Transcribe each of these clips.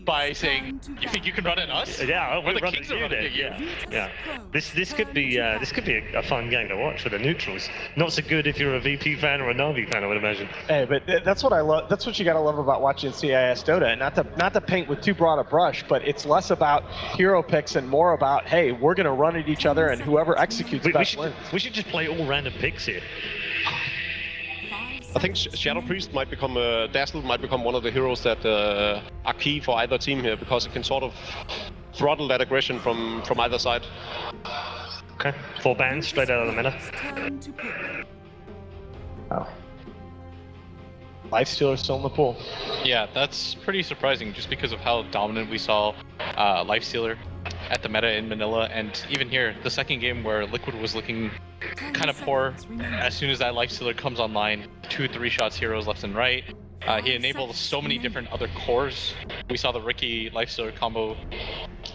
by saying, "You think you can run at us? Yeah, we're the run kings at of you running then. at you." Yeah. This could be a fun game to watch for the neutrals. Not so good if you're a VP fan or a Na'Vi fan, I would imagine. Hey, but that's what I love. That's what you gotta love about watching CIS Dota. And not to paint with too broad a brush, but it's less about hero picks and more about, hey, we're gonna run at each other, and whoever executes best wins. We should just play all random picks here. I think Shadow Priest might become, Dazzle might become one of the heroes that are key for either team here, because it can sort of throttle that aggression from either side. Okay, 4 bans straight out of the meta. Oh. Lifestealer still in the pool. Yeah, that's pretty surprising, just because of how dominant we saw Lifestealer at the meta in Manila, and even here, the second game where Liquid was looking kind of poor. As soon as that Lifestealer comes online, 2-3 shots heroes left and right. He enabled so many different other cores. We saw the Riki Lifestealer combo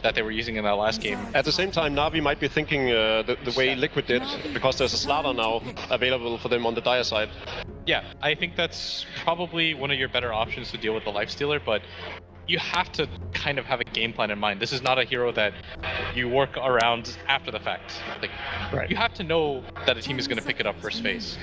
that they were using in that last game. At the same time, Na'Vi might be thinking the way Liquid did, because there's a Slaughter now available for them on the Dire side. Yeah, I think that's probably one of your better options to deal with the Lifestealer, but you have to kind of have a game plan in mind. This is not a hero that you work around after the fact. Like, right. You have to know that a team is going to pick it up first phase.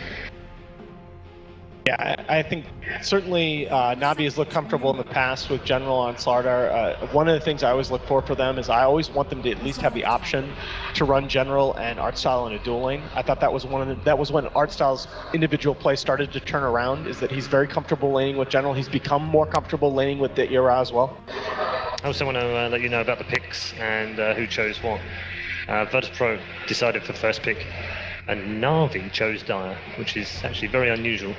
Yeah, I think certainly Na'Vi has looked comfortable in the past with General on Slardar. One of the things I always look for them is I always want them to at least have the option to run General and Artstyle in a duel lane. I thought that was that was when Artstyle's individual play started to turn around, is that he's very comfortable laning with General. He's become more comfortable laning with the era as well. I also want to let you know about the picks and who chose what. Virtus.Pro decided for first pick, and Na'Vi chose Dire, which is actually very unusual,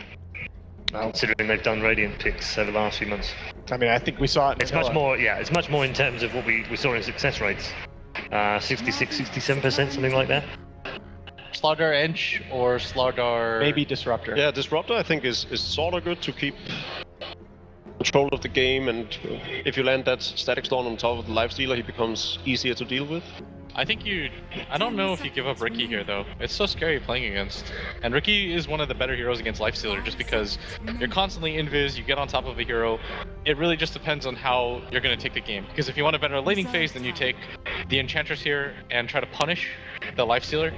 considering they've done Radiant picks over the last few months. I mean, I think we saw it. It's much more, yeah, it's much more in terms of what we saw in success rates. 66, 67%, something like that. Slardar Ench or Slardar... Maybe Disruptor. Yeah, Disruptor I think is sort of good to keep control of the game, and if you land that Static Storm on top of the Lifestealer, he becomes easier to deal with. I think I don't know if you give up Riki here though. It's so scary playing against. And Riki is one of the better heroes against Lifestealer, just because you're constantly invis, you get on top of a hero. It really just depends on how you're going to take the game. Because if you want a better laning phase, then you take the Enchantress here and try to punish the Lifestealer.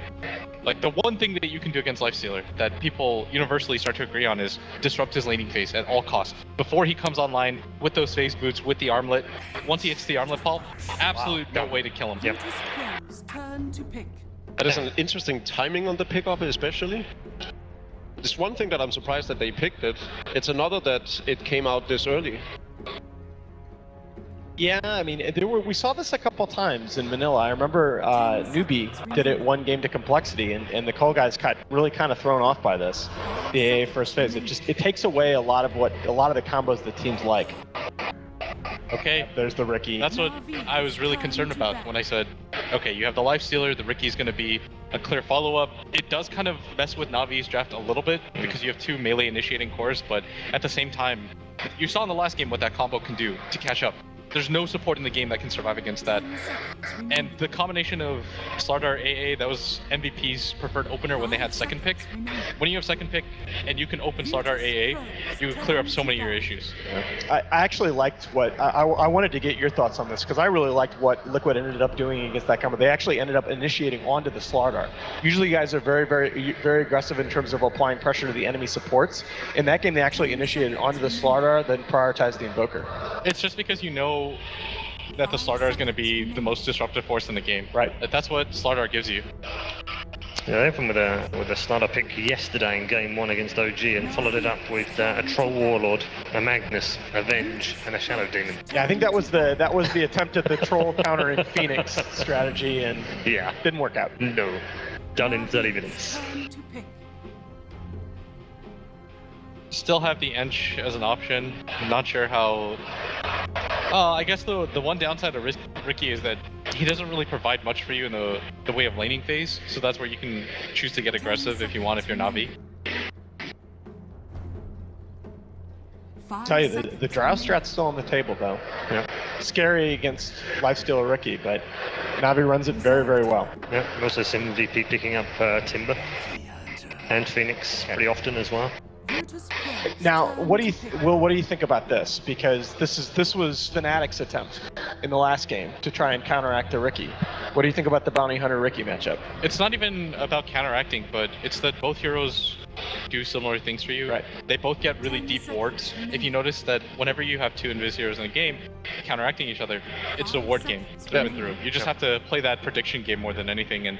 Like, the one thing that you can do against Lifestealer that people universally start to agree on is disrupt his laning phase at all costs. Before he comes online with those phase boots, with the armlet, once he hits the armlet pulp, absolute no way to kill him. Yep. That is an interesting timing on the pickup, especially. There's one thing that I'm surprised that they picked it. It's another that it came out this early. Yeah, I mean, we saw this a couple times in Manila. I remember Newbie did it one game to Complexity, and the Cole guys got really kind of thrown off by this. The AA first phase, it takes away a lot of the combos the teams like. Okay, there's the Riki. That's what I was really concerned about when I said, okay, you have the Lifestealer, the Riki's going to be a clear follow-up. It does kind of mess with Navi's draft a little bit, because you have 2 melee initiating cores, but at the same time, you saw in the last game what that combo can do to catch up. There's no support in the game that can survive against that. And the combination of Slardar AA, that was MVP's preferred opener when they had second pick. When you have second pick and you can open Slardar AA, you clear up so many of your issues. I actually liked what, I wanted to get your thoughts on this, because I really liked what Liquid ended up doing against that combo. They actually ended up initiating onto the Slardar. Usually you guys are very, very, very aggressive in terms of applying pressure to the enemy supports. In that game, they actually initiated onto the Slardar, then prioritized the Invoker. It's just because you know that the Slardar is going to be the most disruptive force in the game. Right. That's what Slardar gives you. Yeah, they opened with a starter pick yesterday in game 1 against OG, and followed it up with a Troll Warlord, a Magnus, a Venge, and a Shadow Demon. Yeah, I think that was the attempt at the Troll counter in Phoenix strategy, and yeah, didn't work out. No, done in 30 minutes. Still have the Ench as an option. I'm not sure how... I guess the one downside of Riki is that he doesn't really provide much for you in the way of laning phase, so that's where you can choose to get aggressive if you want, if you're Na'Vi. I'll tell you, the Drow strat's still on the table, though. Yeah. Scary against Lifestealer Riki, but Na'Vi runs it very, very well. Yeah, also some VP picking up Timber and Phoenix pretty often as well. Virtus.Pro Now, what do you Will? What do you think about this? Because this was Fnatic's attempt in the last game to try and counteract the Riki. What do you think about the Bounty Hunter Riki matchup? It's not even about counteracting, but it's that both heroes do similar things for you. Right. They both get really deep wards. If you notice that whenever you have two Invis heroes in a game counteracting each other, it's a ward game through and through. You just have to play that prediction game more than anything. And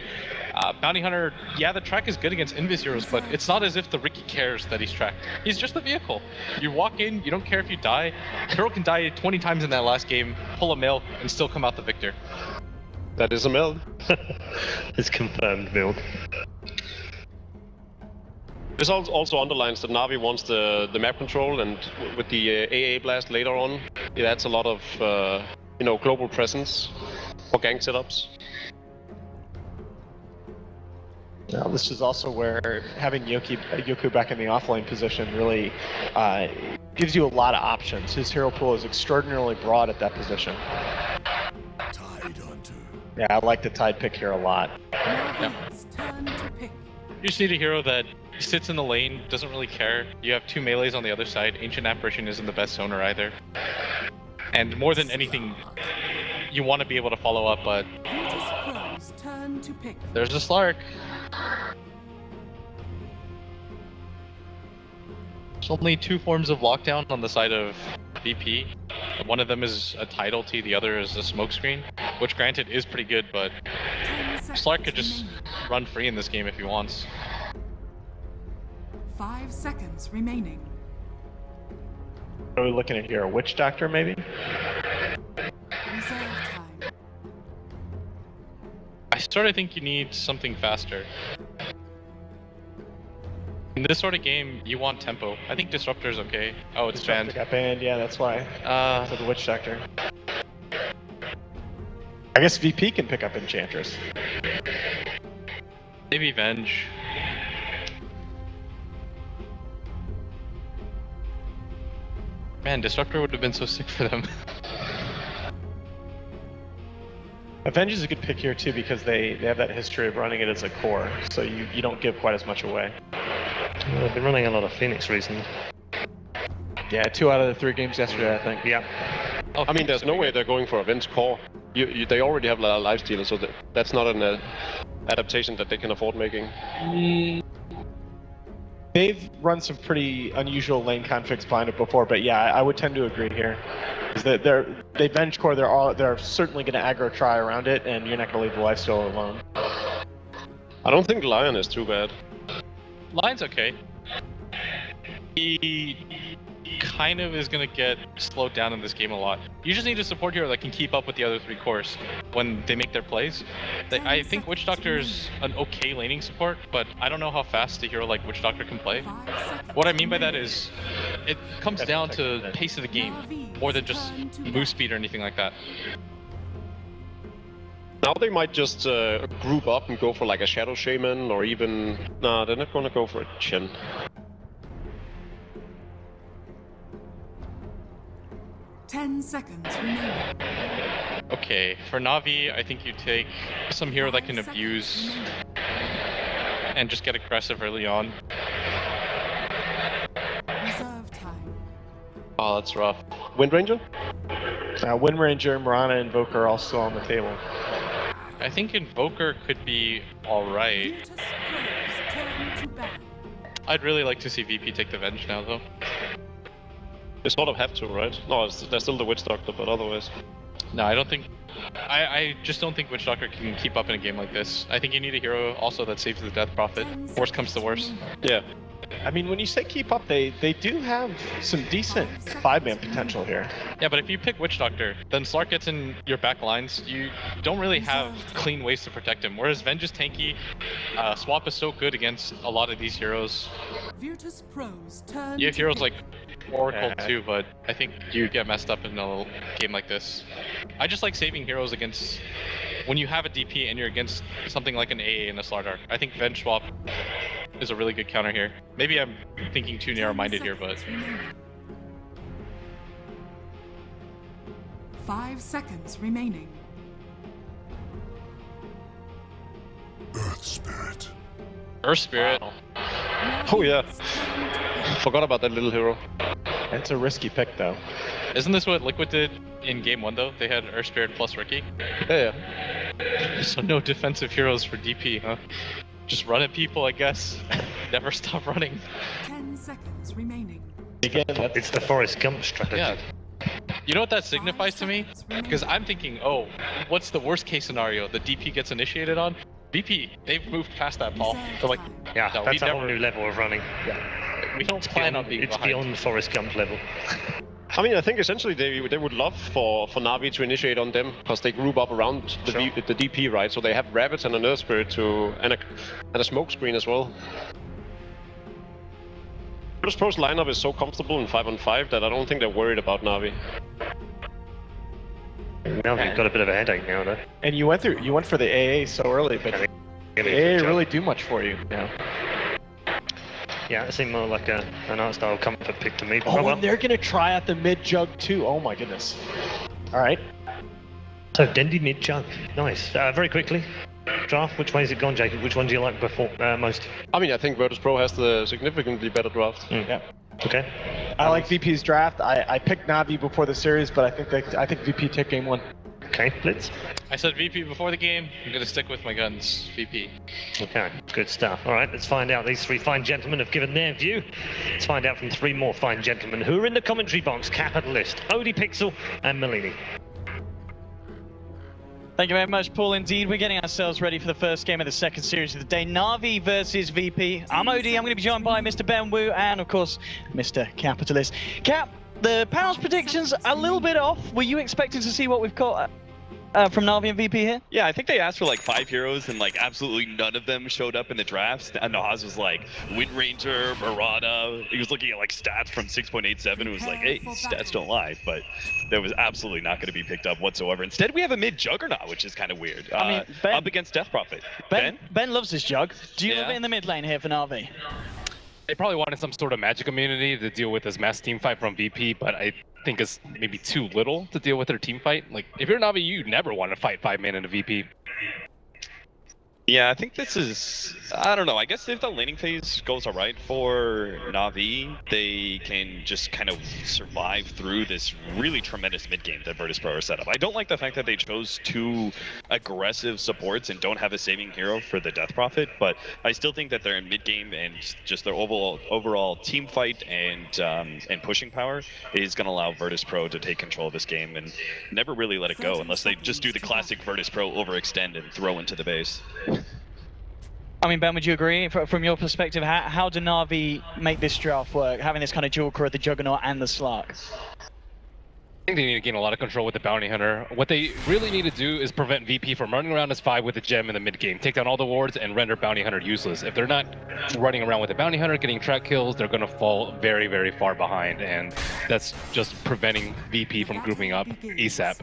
Bounty Hunter, yeah, the track is good against Invis heroes, but it's not as if the Riki cares that he's tracked. He's just a vehicle. You walk in, you don't care if you die. Hero can die 20 times in that last game, pull a milk, and still come out the victor. That is a milk. It's confirmed milk. This also underlines that Na'Vi wants the map control, and with the AA blast later on, it adds a lot of global presence for gank setups. Now, this is also where having Yoku back in the offlane position really gives you a lot of options. His hero pool is extraordinarily broad at that position. Yeah, I like the Tide pick here a lot. Yeah. You just need a hero that sits in the lane, doesn't really care. You have two melees on the other side. Ancient Apparition isn't the best zoner either. And more than anything, you want to be able to follow up, but there's a Slark. There's only two forms of lockdown on the side of VP. One of them is a Tide ulti, the other is a smokescreen, which granted is pretty good, but Slark could just run free in this game if he wants. 5 seconds remaining. What are we looking at here? A Witch Doctor, maybe? Reserve time. I sort of think you need something faster. In this sort of game, you want tempo. I think Disruptor's okay. Oh, it's Disruptor banned. got banned, yeah, that's why. For the Witch Doctor. I guess VP can pick up Enchantress. Maybe Venge. Man, Disruptor would have been so sick for them. Avenge is a good pick here too because they have that history of running it as a core, so you don't give quite as much away. Well, they've been running a lot of Phoenix recently. Yeah, 2 out of the 3 games yesterday, I think. Yeah. Oh, I mean, there's no way they're going for a Vince core. They already have a lifestealer, so that's not an adaptation that they can afford making. They've run some pretty unusual lane configs behind it before, but yeah, I would tend to agree here. Is that they Venge core, they're certainly going to aggro try around it, and you're not going to leave the lifestealer alone. I don't think Lion is too bad. Lion's okay. He kind of is going to get slowed down in this game a lot. You just need a support hero that can keep up with the other 3 cores when they make their plays. I think Witch Doctor's an okay laning support, but I don't know how fast a hero like Witch Doctor can play. What I mean by that is, it comes down to pace of the game, more than just move speed or anything like that. Now they might just group up and go for like a Shadow Shaman, or even... Nah, they're not gonna go for a Chen. Ten seconds remaining. Okay, for Na'Vi, I think you take some hero that can abuse and just get aggressive early on. Reserve time. Oh, that's rough. Wind Ranger? Wind Ranger, Mirana, and Invoker are all still on the table. I think Invoker could be alright. Virtus.Pro's turn to battle. I'd really like to see VP take the Venge now, though. They sort of have to, right? No, they're still the Witch Doctor, but otherwise... No, I don't think... I just don't think Witch Doctor can keep up in a game like this. I think you need a hero also that saves the Death Prophet. Worst comes to worst. Yeah. I mean, when you say keep up, they do have some decent 5-man potential here. Yeah, but if you pick Witch Doctor, then Slark gets in your back lines. You don't really have clean ways to protect him. Whereas Venge is tanky, Swap is so good against a lot of these heroes. Virtus.Pro's turn. You have heroes like Oracle Yeah. too, but I think you get messed up in a game like this. I just like saving heroes against when you have a DP and you're against something like an AA and a Slardar. I think Venge Swap is a really good counter here. Maybe I'm thinking too narrow-minded here, but 5 seconds remaining. Earth Spirit. Earth Spirit. Wow. Oh yeah. Forgot about that little hero. It's a risky pick, though. Isn't this what Liquid did in game 1 though? They had Earth Spirit plus Ricky. Yeah. So no defensive heroes for DP, huh? Just run at people, I guess. Never stop running. 10 seconds remaining. Again, It's the Forrest Gump strategy. Yeah. You know what that signifies to me? Because I'm thinking, oh, what's the worst case scenario? The DP gets initiated on? VP, they've moved past that, Paul. They're like, Yeah, no, that's we a whole never, new level of running. we don't plan on being It's behind. beyond Forrest Gump level. I mean, I think essentially they would love for Na'Vi to initiate on them because they group up around the, Sure. the DP, right? So they have rabbits and an Earth Spirit to and a smoke screen as well. Virtus.Pro's lineup is so comfortable in 5-on-5 that I don't think they're worried about Na'Vi. Now they've got a bit of a headache now, though. and you went for the AA so early, but the AA really do much for you now. Yeah, it seemed more like an art style comfort pick to me. Oh, well. and they're gonna try out the mid jug too. Oh my goodness. All right. So Dendy mid jug, nice. Very quickly, draft. Which way has it gone, Jacob? Which one do you like before most? I mean, I think Virtus.Pro has the significantly better draft. Yeah. Okay. I like VP's draft. I picked Navi before the series, but I think VP took game 1. Okay, Blitz. I said VP before the game. I'm gonna stick with my guns. VP. Okay, good stuff. All right, let's find out. These 3 fine gentlemen have given their view. Let's find out from 3 more fine gentlemen who are in the commentary box. Capitalist, Odie Pixel, and Malini. Thank you very much, Paul. Indeed, we're getting ourselves ready for the first game of the second series of the day. Na'Vi versus VP. I'm Odie. I'm going to be joined by Mr. Ben Wu and, of course, Mr. Capitalist. Cap, the panel's predictions a little bit off. Were you expecting to see what we've got from Na'Vi and VP here? Yeah, I think they asked for like 5 heroes and like absolutely none of them showed up in the drafts. Nas was like Wind Ranger, Murata. He was looking at like stats from 6.87 and was like, hey, stats don't lie. But that was absolutely not going to be picked up whatsoever. Instead, we have a mid Juggernaut, which is kind of weird. I mean, Ben- up against Death Prophet. Ben loves his jug. Do you Yeah. love it in the mid lane here for Na'Vi? They probably wanted some sort of magic immunity to deal with this mass team fight from VP, but I think it's maybe too little to deal with their team fight. Like, if you're Navi, you never want to fight 5 man in a VP. Yeah, I think this is, I don't know, I guess if the laning phase goes alright for Na'Vi, they can just kind of survive through this really tremendous mid game that Virtus.Pro are set up. I don't like the fact that they chose 2 aggressive supports and don't have a saving hero for the Death Prophet, but I still think that their mid game and just their overall team fight and pushing power is going to allow Virtus.Pro to take control of this game and never really let it go unless they just do the classic Virtus.Pro overextend and throw into the base. I mean, Ben, would you agree? From your perspective, how do Na'Vi make this draft work, having this kind of dual core of the Juggernaut and the Slark? I think they need to gain a lot of control with the Bounty Hunter. What they really need to do is prevent VP from running around as 5 with a gem in the mid game, take down all the wards, and render Bounty Hunter useless. If they're not running around with the Bounty Hunter, getting track kills, they're going to fall very, very far behind, and that's just preventing VP from grouping up ASAP.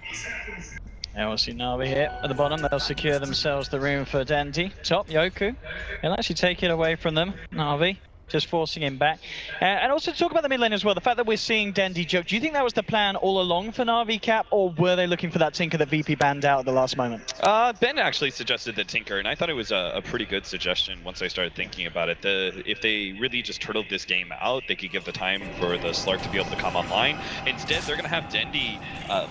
And we'll see Na'Vi here at the bottom. They'll secure themselves the room for Dendy. Top, Yoku. He'll actually take it away from them. Na'Vi just forcing him back. And also to talk about the mid lane as well, the fact that we're seeing Dendy joke, do you think that was the plan all along for Na'Vi, Cap, or were they looking for that Tinker that VP banned out at the last moment? Ben actually suggested the Tinker, and I thought it was a pretty good suggestion once I started thinking about it. If they really just turtled this game out, they could give the time for the Slark to be able to come online. Instead, they're going to have Dendy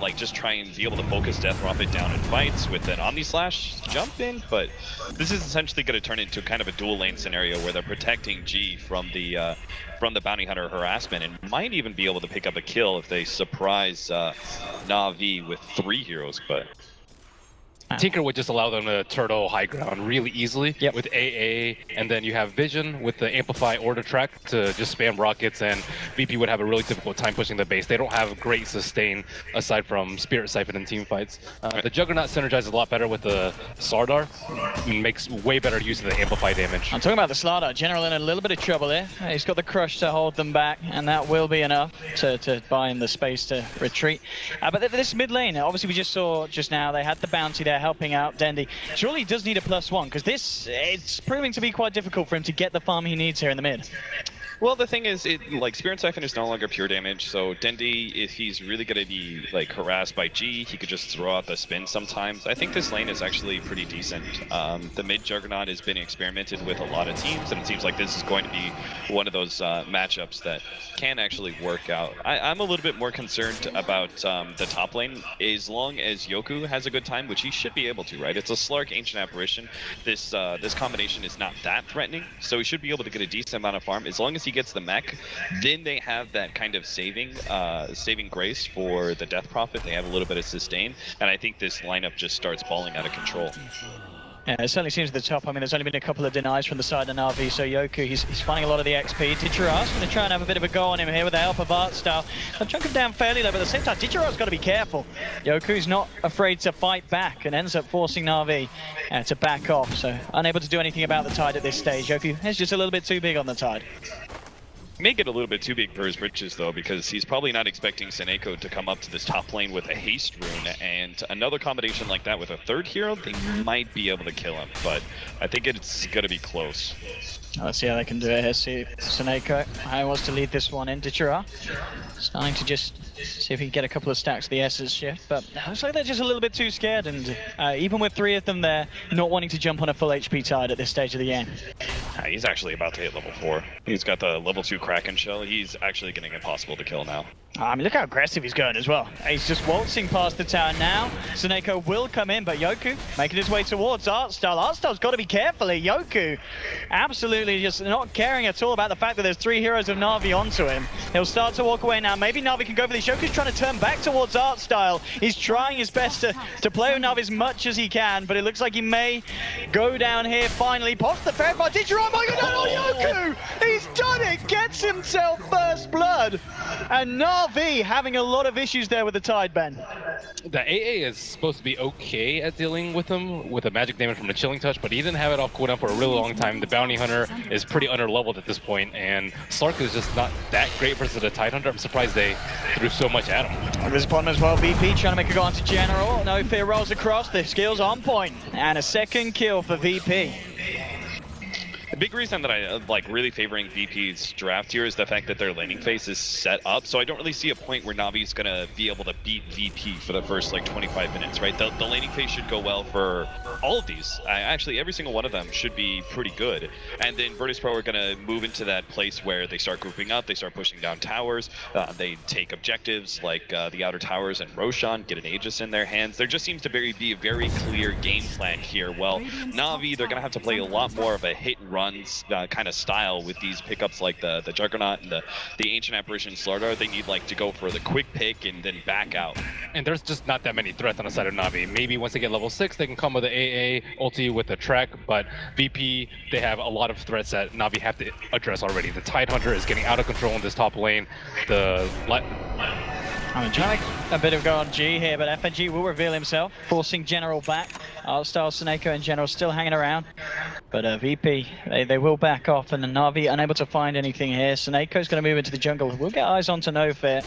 like just try and be able to focus Death Prophet down in fights with an Omni Slash jump in, but this is essentially going to turn into kind of a dual lane scenario where they're protecting G from the Bounty Hunter harassment and might even be able to pick up a kill if they surprise Na'Vi with 3 heroes, but Tinker would just allow them to turtle high ground really easily with AA, and then you have Vision with the Amplify Order Track to just spam rockets, and VP would have a really difficult time pushing the base. They don't have great sustain aside from Spirit Siphon and team fights. The Juggernaut synergizes a lot better with the Slardar and makes way better use of the Amplify damage. I'm talking about the Slardar. General in a little bit of trouble here. He's got the Crush to hold them back, and that will be enough to buy him the space to retreat. But this mid lane, obviously we just saw just now, they had the bounty there helping out Dendy. Surely he does need a +1, because it's proving to be quite difficult for him to get the farm he needs here in the mid. Well, the thing is, like Spirit Siphon is no longer pure damage, so Dendi, if he's really gonna be like harassed by G, he could just throw out the spin sometimes. I think this lane is actually pretty decent. The mid Juggernaut has been experimented with a lot of teams, and it seems like this is going to be one of those matchups that can actually work out. I'm a little bit more concerned about the top lane, as long as Yoku has a good time, which he should be able to, right? It's a Slark Ancient Apparition. This combination is not that threatening, so he should be able to get a decent amount of farm. As long as he gets the mech, then they have that kind of saving grace for the Death Prophet. They have a little bit of sustain, and I think this lineup just starts balling out of control. Yeah, it certainly seems at the top. I mean, there's only been a couple of denies from the side of Na'Vi, so Yoku, he's finding a lot of the XP. Didgeridoo's going to try and have a bit of a go on him here with the help of Artstyle. They'll chunk him down fairly low, but at the same time, Didgeridoo's got to be careful. Yoku's not afraid to fight back and ends up forcing Na'Vi to back off, so unable to do anything about the Tide at this stage. Yoku is just a little bit too big on the Tide. May get a little bit too big for his britches, though, because he's probably not expecting Seneko to come up to this top lane with a haste rune, and another combination like that with a third hero, they might be able to kill him, but I think it's going to be close. Let's see how they can do it here. See Seneko, how he wants to lead this one in. Didgeridoo starting to just see if he can get a couple of stacks of the S's shift, but it looks like they're just a little bit too scared, and even with 3 of them there, not wanting to jump on a full HP Tide at this stage of the game. He's actually about to hit level 4. He's got the level 2 Kraken Shell. He's actually getting impossible to kill now. I mean, look how aggressive he's going as well. He's just waltzing past the tower now. Seneko will come in, but Yoku making his way towards Artstyle. Artstyle's got to be careful here. Yoku absolutely just not caring at all about the fact that there's 3 heroes of Na'Vi onto him. He'll start to walk away now. Maybe Na'Vi can go for this. Yoku's trying to turn back towards Artstyle. He's trying his best to play with Na'Vi as much as he can, but it looks like he may go down here finally. Pops the fair by Didgeridoo. Oh, Yoku! He's done it! Gets himself first blood! And Na'Vi having a lot of issues there with the Tide, Ben. The AA is supposed to be okay at dealing with him with a magic damage from the Chilling Touch, but he didn't have it off cooldown for a really long time. The Bounty Hunter is pretty under-leveled at this point, and Slark is just not that great versus the Tide Hunter. I'm surprised they threw so much at him. There's bottom as well. VP trying to make a go onto General. No fear rolls across. The skills on point, and a second kill for VP. The big reason that I like really favoring VP's draft here is the fact that their laning phase is set up, so I don't really see a point where Navi's gonna be able to beat VP for the first like 25 minutes, right? The laning phase should go well for all of these. Actually, every single one of them should be pretty good. And then Virtus.Pro are gonna move into that place where they start grouping up, they start pushing down towers, they take objectives like the outer towers and Roshan, get an Aegis in their hands. There just seems to be a very clear game plan here. Well, Na'Vi, they're gonna have to play a lot more of a hit and runs kind of style with these pickups like the Juggernaut and the Ancient Apparition Slardar. They need like to go for the quick pick and then back out. And there's just not that many threats on the side of Na'Vi. Maybe once they get level 6, they can come with the AA ulti with the Trek, but VP, they have a lot of threats that Na'Vi have to address already. The Tide Hunter is getting out of control in this top lane. I'm trying a bit of go on G here, but FNG will reveal himself, forcing General back. Artstyle, Seneko, and General still hanging around. But VP, they will back off, and the Na'Vi unable to find anything here. Seneko's going to move into the jungle. We'll get eyes onto No Fear.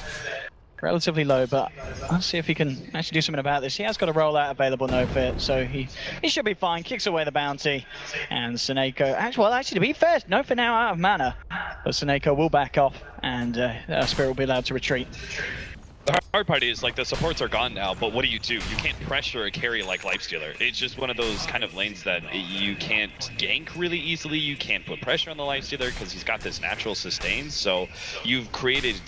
Relatively low, but I'll see if he can actually do something about this. He has got a rollout available, No Fear, so he should be fine. Kicks away the bounty, and Seneko, actually to be fair, No Fear now out of mana, but Seneko will back off, and Spirit will be allowed to retreat. The hard part is, like, the supports are gone now, but what do? You can't pressure a carry like Lifestealer. It's just one of those kind of lanes that you can't gank really easily. You can't put pressure on the Lifestealer because he's got this natural sustain. So you've created,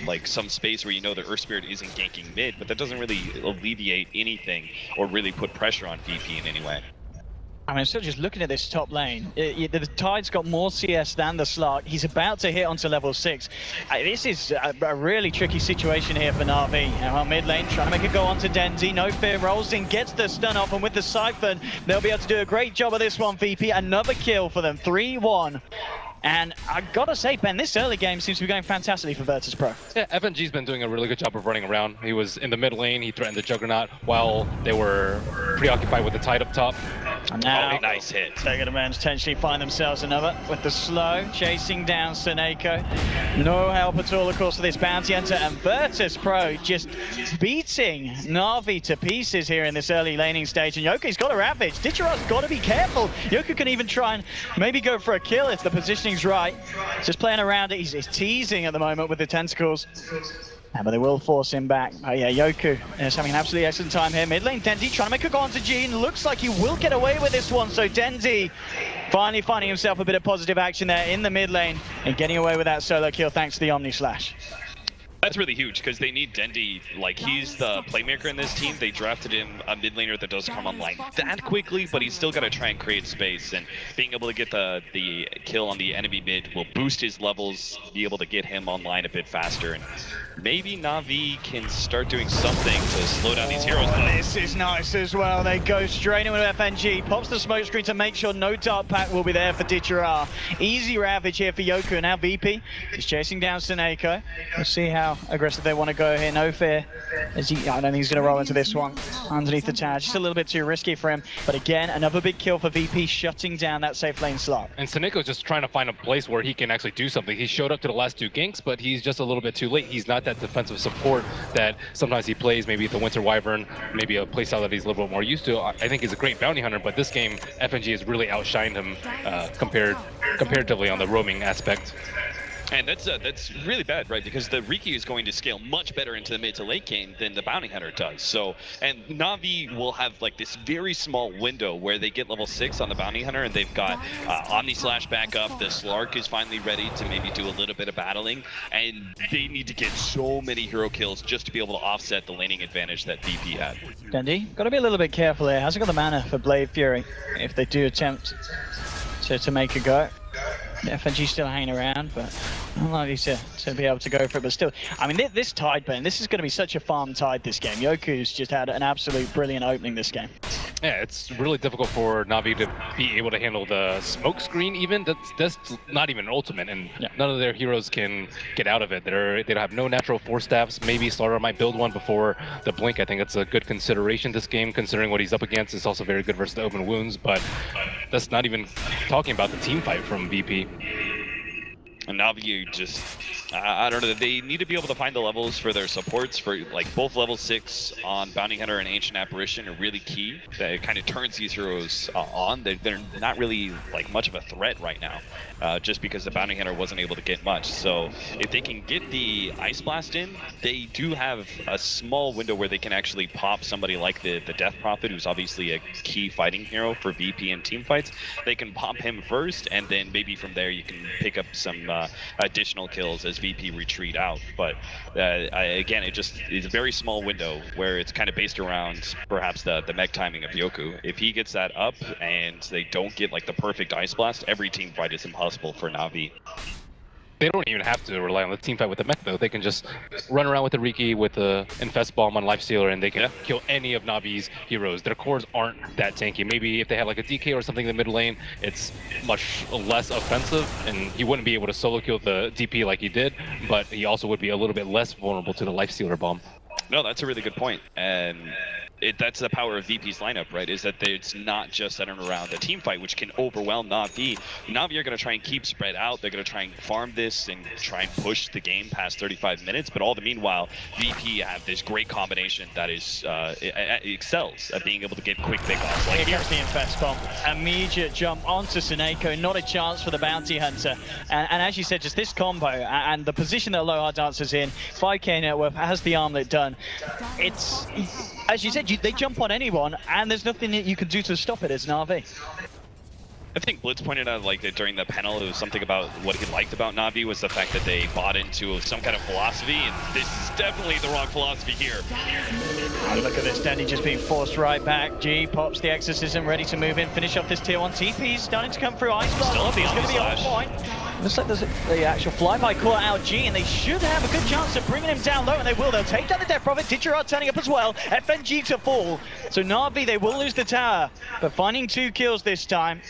like, some space where you know the Earth Spirit isn't ganking mid, but that doesn't really alleviate anything or really put pressure on VP in any way. I mean, still just looking at this top lane, the Tide's got more CS than the Slark. He's about to hit onto level 6. This is a really tricky situation here for Na'Vi. Mid lane, trying to make a go onto Denzi. No Fear rolls in, gets the stun off, and with the Siphon, they'll be able to do a great job of this one, VP. Another kill for them, 3-1. And I gotta say, Ben, this early game seems to be going fantastically for Virtus.Pro. Yeah, FNG's been doing a really good job of running around. He was in the mid lane, he threatened the Juggernaut while they were preoccupied with the Tide up top. And now, nice hit. they're going to potentially find themselves another with the slow, chasing down Seneko. No help at all, of course, for this Bounty Hunter, and Virtus.Pro just beating Na'Vi to pieces here in this early laning stage. And Yoku's got a ravage. Ditchera's got to be careful. Yoku can even try and maybe go for a kill if the positioning's right. Just playing around it. He's teasing at the moment with the tentacles. But they will force him back. Yeah, Yoku is having an absolutely excellent time here. Mid lane, Dendy trying to make a go onto Gene. Looks like he will get away with this one. So Dendy finally finding himself a bit of positive action there in the mid lane and getting away with that solo kill thanks to the Omni Slash. That's really huge because they need Dendy. Like, he's the playmaker in this team. They drafted him a mid laner that doesn't come online that quickly, but he's still got to try and create space. And being able to get the kill on the enemy mid will boost his levels, be able to get him online a bit faster. And maybe Na'Vi can start doing something to slow down these heroes. This is nice as well. They go straight in with FNG. Pops the smoke screen to make sure no dark pack will be there for Ditchera. Easy ravage here for Yoku. And now VP is chasing down Seneko. We'll see how aggressive they want to go here. No fear. I don't think he's going to roll into this one underneath the tower. Just a little bit too risky for him. But again, another big kill for VP, shutting down that safe lane slot. And Seneko's just trying to find a place where he can actually do something. He showed up to the last 2 ganks, but he's just a little bit too late. He's not that defensive support that sometimes he plays, maybe at the Winter Wyvern, maybe a playstyle that he's a little bit more used to. I think he's a great bounty hunter, but this game, FNG has really outshined him comparatively on the roaming aspect. And that's really bad, right? Because the Riki is going to scale much better into the mid to late game than the Bounty Hunter does. So, and Na'Vi will have like this very small window where they get level 6 on the Bounty Hunter, and they've got Omni Slash back up. The Slark is finally ready to maybe do a little bit of battling, and they need to get so many hero kills just to be able to offset the laning advantage that VP had. Dendy, got to be a little bit careful here. Hasn't got the mana for Blade Fury if they do attempt to make a go. FNG still hanging around, but unlikely to be able to go for it. But still, I mean, this tide burn, this is going to be such a farm tide this game. Yoku's just had an absolute brilliant opening this game. Yeah, it's really difficult for Na'Vi to be able to handle the smoke screen even. That's not even an ultimate, and none of their heroes can get out of it. They don't have no natural force staffs. Maybe Slaughter might build one before the blink. I think that's a good consideration this game, considering what he's up against. It's also very good versus the open wounds, but that's not even talking about the team fight from VP. And Na'Vi just, I don't know, they need to be able to find the levels for their supports. For like both level 6 on Bounty Hunter and Ancient Apparition are really key. That kind of turns these heroes on. They're not really like much of a threat right now, just because the Bounty Hunter wasn't able to get much. So if they can get the Ice Blast in, they do have a small window where they can actually pop somebody like the Death Prophet, who's obviously a key fighting hero for VP and team fights. They can pop him first, and then maybe from there you can pick up some additional kills as VP retreat out. But again, it just is a very small window where it's kind of based around perhaps the mech timing of Yoku. If he gets that up and they don't get like the perfect Ice Blast, every team fight is impossible for Na'Vi. They don't even have to rely on the team fight with the mech though. They can just run around with the Riki, with the Infest Bomb on Lifestealer, and they can kill any of Na'Vi's heroes. Their cores aren't that tanky. Maybe if they have like a DK or something in the mid lane, it's much less offensive, and he wouldn't be able to solo kill the DP like he did, but he also would be a little bit less vulnerable to the Lifestealer Bomb. No, that's a really good point. And that's the power of VP's lineup, right? Is that it's not just centered around the team fight, which can overwhelm Na'Vi. Na'Vi are going to try and keep spread out. They're going to try and farm this and try and push the game past 35 minutes. But all the meanwhile, VP have this great combination that is excels at being able to get quick pickoffs. Like here comes the Infest Bomb. Immediate jump onto Seneko. Not a chance for the Bounty Hunter. And as you said, just this combo and the position that Aloha Dancer's in, 5k net worth, has the armlet done. It's, as you said, they jump on anyone, and there's nothing that you can do to stop it as Na'Vi. I think Blitz pointed out like that during the panel, it was something about what he liked about Na'Vi was the fact that they bought into some kind of philosophy, and this is definitely the wrong philosophy here. Oh, look at this, Danny just being forced right back. G pops the Exorcism, ready to move in, finish off this tier 1 TP, starting to come through. Ice Blast, he's going to be on point. Looks like there's the actual flyby caught out G, and they should have a good chance of bringing him down low, and they will. They'll take down the Death Prophet. Ditchera turning up as well. FNG to fall. So Na'Vi, they will lose the tower, but finding 2 kills this time.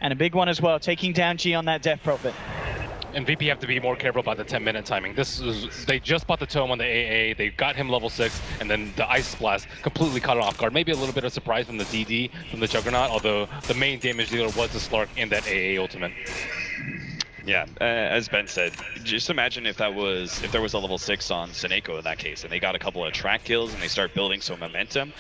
And a big one as well, taking down G on that Death Prophet. And VP have to be more careful about the 10-minute timing. They just bought the tome on the AA, they got him level 6, and then the Ice Blast completely caught it off guard. Maybe a little bit of surprise from the DD, from the Juggernaut, although the main damage dealer was the Slark in that AA ultimate. Yeah, as Ben said, just imagine if there was a level 6 on Seneko in that case, and they got a couple of track kills and they start building some momentum.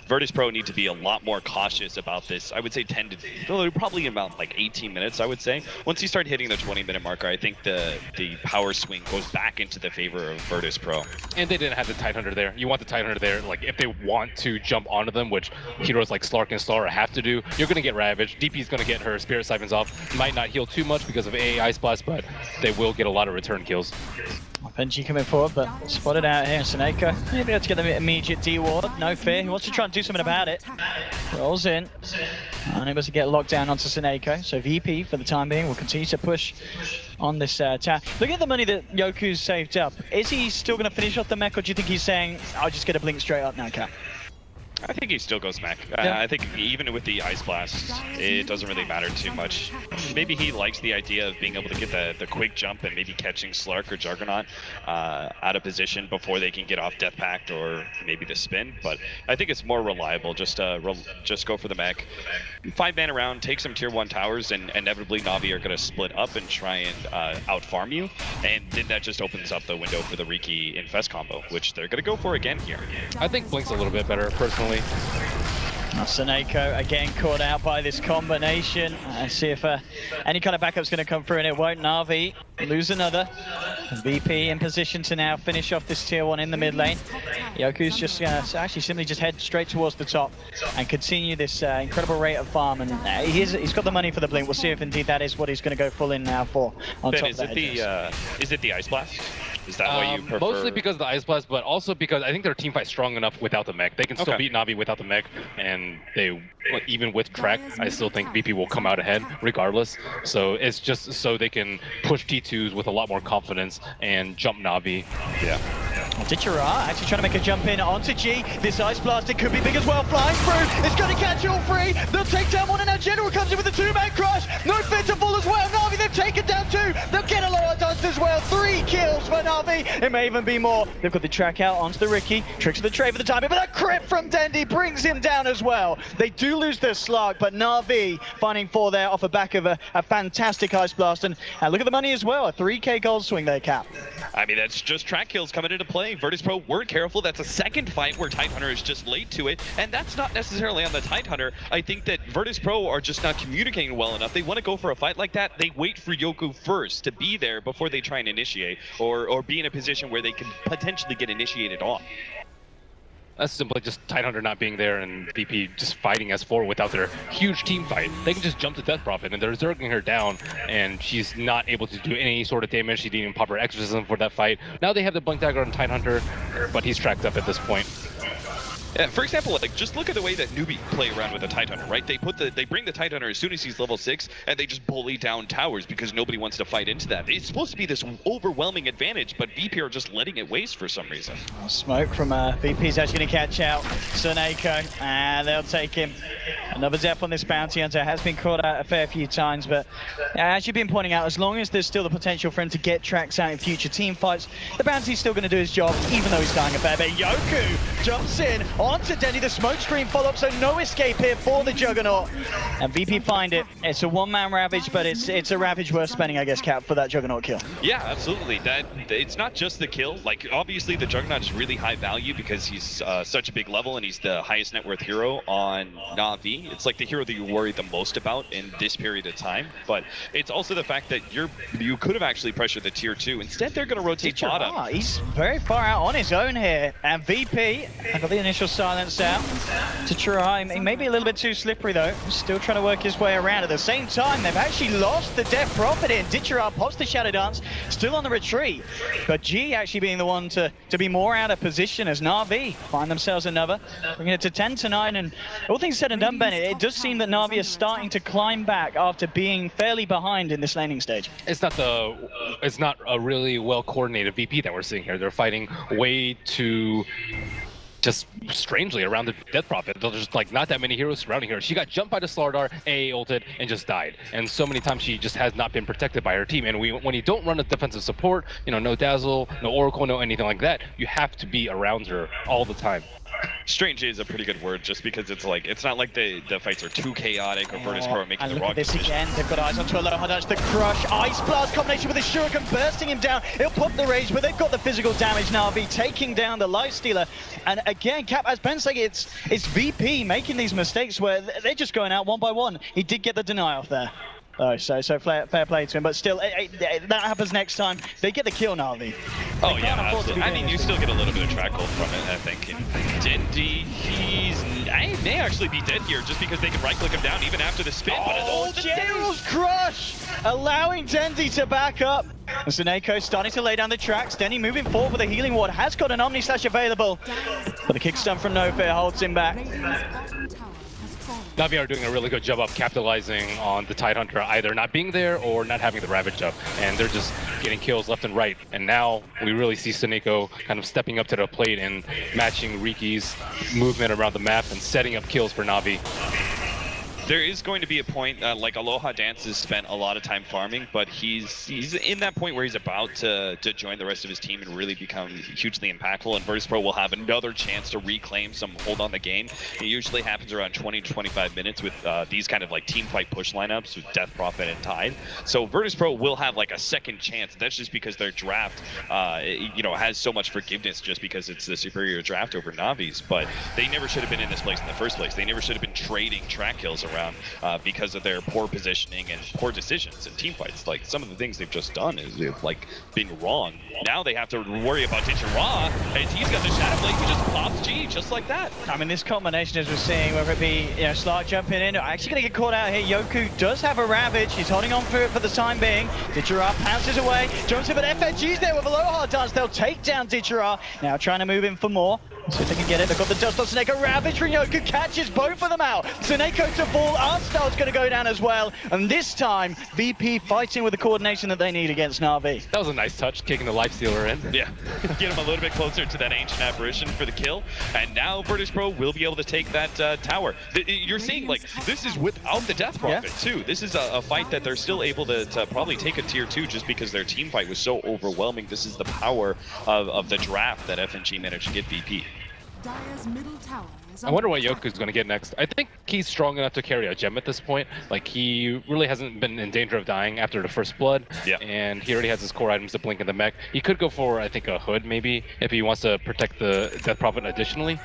Virtus.Pro need to be a lot more cautious about this. I would say probably about like 18 minutes, I would say. Once you start hitting the 20-minute marker, I think the power swing goes back into the favor of Virtus.Pro. And they didn't have the Tidehunter there. You want the Tidehunter there, like if they want to jump onto them, which heroes like Slark and Star have to do, you're going to get ravaged. DP's going to get her Spirit Siphons off. Might not heal too much because of Ice Blast, but they will get a lot of return kills. Benji coming forward, but spotted out here. Seneko maybe able to get the immediate D ward. No fear. He wants to try and do something about it. Rolls in. Unable to get locked down onto Seneko. So VP, for the time being, will continue to push on this tower. Look at the money that Yoku's saved up. Is he still going to finish off the mech, or do you think he's saying, I'll just get a blink straight up now, Cap? I think he still goes mech. Yeah. I think even with the Ice Blast, it doesn't really matter too much. Maybe he likes the idea of being able to get the quick jump and maybe catching Slark or Juggernaut out of position before they can get off Death Pact or maybe the spin. But I think it's more reliable. Just go for the mech. 5-man around, take some tier 1 towers, and inevitably Na'Vi are going to split up and try and out-farm you. And then that just opens up the window for the Riki Infest combo, which they're going to go for again here. I think Blink's a little bit better, personally. Seneko again caught out by this combination. See if any kind of backup's going to come through, and it won't. Na'Vi lose another. VP in position to now finish off this tier 1 in the mid lane. Yoku's just going to actually simply just head straight towards the top and continue this incredible rate of farm. And he's got the money for the blink. We'll see if indeed that is what he's going to go full in now for. On Ben, top is of that, is it the Ice Blast? Is that why you prefer? Mostly because of the Ice Blast, but also because I think their team fight's strong enough without the mech. They can still beat Na'Vi without the mech, and even with track, I still think VP will come out ahead regardless. So it's just so they can push T2s with a lot more confidence and jump Na'Vi. Yeah. Vincere actually trying to make a jump in onto G. This Ice Blast, it could be big as well. Flying through, it's going to catch all three. They'll take down one, and now General comes in with a 2-man crush. No fit to fall as well. Na'Vi, they've taken down 2. They'll get a lot of dust as well. 3 kills for Na'Vi. It may even be more. They've got the track out onto the Riki. Tricks of the trade for the timing, but a crit from Dendi brings him down as well. They do lose their Slark, but Na'Vi finding 4 there off the back of a fantastic Ice Blast. And look at the money as well. A 3k gold swing there, Cap. I mean, that's just track kills coming into play. Virtus.Pro weren't careful. That's a second fight where Tidehunter is just late to it, and that's not necessarily on the Tidehunter. I think that Virtus.Pro are just not communicating well enough. They want to go for a fight like that. They wait for Yoku first to be there before they try and initiate, or be in a position where they can potentially get initiated off. That's simply just Tidehunter not being there and VP just fighting S4 without their huge team fight. They can just jump to Death Prophet, and they're zerging her down, and she's not able to do any sort of damage. She didn't even pop her Exorcism for that fight. Now they have the Blink Dagger on Tidehunter, but he's tracked up at this point. Yeah, for example, like just look at the way that newbie play around with the Tidehunter, right? They bring the Tidehunter as soon as he's level 6, and they just bully down towers because nobody wants to fight into that. It's supposed to be this overwhelming advantage, but VP are just letting it waste for some reason. Smoke from VP's actually going to catch out Seneko, and they'll take him. Another death on this bounty hunter. Has been caught out a fair few times, but as you've been pointing out, as long as there's still the potential for him to get tracks out in future team fights, the bounty's still going to do his job, even though he's dying a fair bit. Yoku jumps in onto Denny, the smoke screen follow-up, so no escape here for the Juggernaut. And VP find it. It's a 1-man ravage, but it's a ravage worth spending, I guess, Cap, for that Juggernaut kill. Yeah, absolutely. It's not just the kill. Like, obviously, the Juggernaut is really high value because he's such a big level and he's the highest net worth hero on Na'Vi. It's like the hero that you worry the most about in this period of time. But it's also the fact that you could have actually pressured the tier 2. Instead, they're going to rotate bottom. He's very far out on his own here. And VP, I got the initial silence out to try. Maybe a little bit too slippery though. Still trying to work his way around. At the same time, they've actually lost the Death Prophet in. Vincere pops the Shadow Dance, still on the retreat. But G actually being the one to be more out of position as Na'Vi find themselves another. Bringing it to 10-9, and all things said and done, Bennett, it does seem that Na'Vi is starting to climb back after being fairly behind in this laning stage. It's not a really well coordinated VP that we're seeing here. They're fighting way too just strangely around the Death Prophet. There's just like not that many heroes surrounding her. She got jumped by the Slardar, AA ulted, and just died. And so many times she just has not been protected by her team. And when you don't run a defensive support, you know, no Dazzle, no Oracle, no anything like that, you have to be around her all the time. Strange is a pretty good word, just because it's like, it's not like the fights are too chaotic or Virtus.Pro making the wrong this decision. again, they've got eyes onto Aloha Dutch, the Crush, Ice Blast combination with the Shuriken bursting him down. He'll pop the rage, but they've got the physical damage. Na'Vi taking down the Lifestealer. And again, Cap, as Ben's saying, it's VP making these mistakes where they're just going out one by one. He did get the deny off there. Oh, so fair play to him, but still, that happens next time. They get the kill, Na'Vi. Oh yeah, absolutely. I mean, you still get a little bit of track hold from it, I think. And Dendi, he may actually be dead here just because they can right-click him down even after the spin. Oh, General's Crush! Allowing Dendi to back up. And Suneko starting to lay down the tracks. Dendi moving forward with a healing ward. Has got an Omni Slash available. But the kickstun from No Fear holds him back. Na'Vi are doing a really good job of capitalizing on the Tidehunter either not being there or not having the Ravage up. And they're just getting kills left and right. And now we really see Suneko kind of stepping up to the plate and matching Riki's movement around the map and setting up kills for Na'Vi. There is going to be a point, like Aloha Dance has spent a lot of time farming, but he's in that point where he's about to join the rest of his team and really become hugely impactful, and Virtus.Pro will have another chance to reclaim some hold on the game. It usually happens around 20 to 25 minutes with these kind of like team fight push lineups with Death Prophet and Tide. So Virtus.Pro will have like a second chance. That's just because their draft, you know, has so much forgiveness just because it's the superior draft over Navi's, but they never should have been in this place in the first place. They never should have been trading track kills around because of their poor positioning and poor decisions in team fights. Like some of the things they've just done is like being wrong. Now they have to worry about Ditchera, and he's got the Shadow Blade, he just pops G just like that. I mean, this combination, as we're seeing, whether it be, you know, Slark jumping in, actually going to get caught out here. Yoku does have a Ravage. He's holding on for it for the time being. Ditchera pounces away. Jumps in, but FNG's there with Aloha Dance. They'll take down Ditchera. Now trying to move in for more. See if they can get it. They've got the dust on Suneko. Ravage from Yoku catches both of them out. Suneko to fall. Artstyle's going to go down as well. And this time, VP fighting with the coordination that they need against Na'Vi. That was a nice touch, kicking the Lifestealer in. Yeah, get him a little bit closer to that Ancient Apparition for the kill. And now Virtus.Pro will be able to take that tower. You're seeing, like, this is without the Death Prophet, too. This is a fight that they're still able to probably take a tier 2 just because their team fight was so overwhelming. This is the power of the draft that FNG managed to get VP. Dire's middle tower is I wonder what Yoku's going to get next. I think he's strong enough to carry a gem at this point. Like, he really hasn't been in danger of dying after the first blood. Yeah. And he already has his core items to blink in the mech. He could go for, I think, a hood, maybe, if he wants to protect the Death Prophet additionally.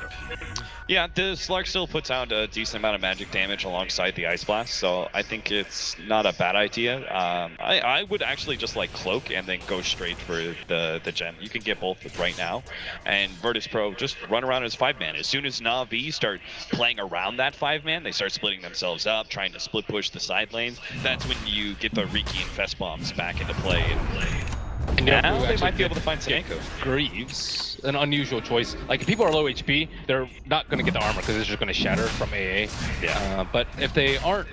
Yeah, the Slark still puts out a decent amount of magic damage alongside the Ice Blast, so I think it's not a bad idea. I would actually just like Cloak and then go straight for the gem. You can get both right now, and Virtus.Pro just run around as 5-man. As soon as Na'Vi start playing around that 5-man, they start splitting themselves up, trying to split push the side lanes. That's when you get the Riki and Fest bombs back into play. And now they might be able to find Suneko. Greaves, an unusual choice. Like, if people are low HP, they're not going to get the armor because it's just going to shatter from AA. Yeah. But if they aren't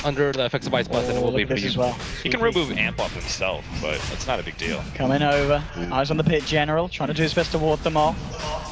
under the effects of Ice Blast, then it will be pretty useful. He can remove Amp off himself, but that's not a big deal. Coming over. Eyes on the pit, General, trying to do his best to ward them off.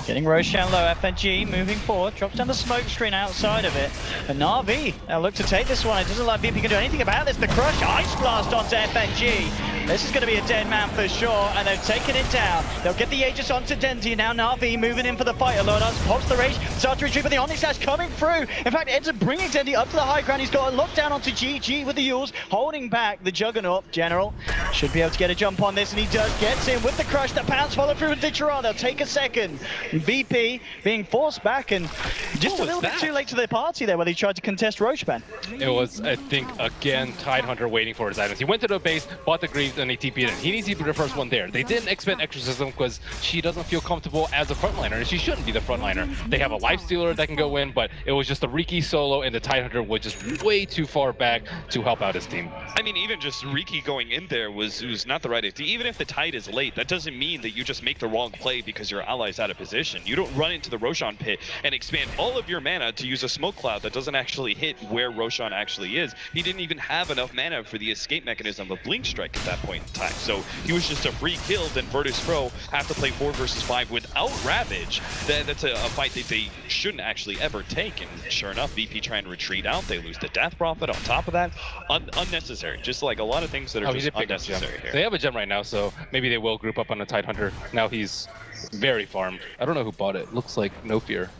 Getting Roshan low, FNG moving forward, drops down the smoke screen outside of it. And Na'Vi, they'll look to take this one. It doesn't look like VP can do anything about this. The Crush, Ice Blast onto FNG. This is going to be a dead man for sure, and they've taken it down. They'll get the Aegis onto Dendi. Now Na'Vi moving in for the fight. Alodas pops the rage, starts to retreat, but the Omni Slash coming through. In fact, ends up bringing Dendi up to the high ground. He's got a lockdown onto GG with the Yules, holding back the Juggernaut. General should be able to get a jump on this, and he does. Gets in with the Crush. The pounce follow through with Ditchera. They'll take a second. VP being forced back, and just a little bit too late to the party there where they tried to contest Roachban. It was, I think, again, Tidehunter waiting for his items. He went to the base, bought the Greaves, and he TP'd in. He needs to be the first one there. They didn't expend Exorcism because she doesn't feel comfortable as a frontliner, and she shouldn't be the frontliner. They have a Lifestealer that can go in, but it was just a Riki solo, and the Tidehunter was just way too far back to help out his team. I mean, even just Riki going in there was not the right idea. Even if the Tide is late, that doesn't mean that you just make the wrong play because your ally's out of position. You don't run into the Roshan pit and expand all of your mana to use a smoke cloud that doesn't actually hit where Roshan actually is. He didn't even have enough mana for the escape mechanism of Blink Strike at that point in time. So he was just a free kill, then Virtus.Pro have to play 4 versus 5 without Ravage. That's a fight that they shouldn't actually ever take, and sure enough, VP try and retreat out. They lose the Death Prophet on top of that. Unnecessary, just like a lot of things that are just unnecessary here. They have a gem right now, so maybe they will group up on a Tidehunter. Now he's very farmed. I don't know who bought it. Looks like No Fear.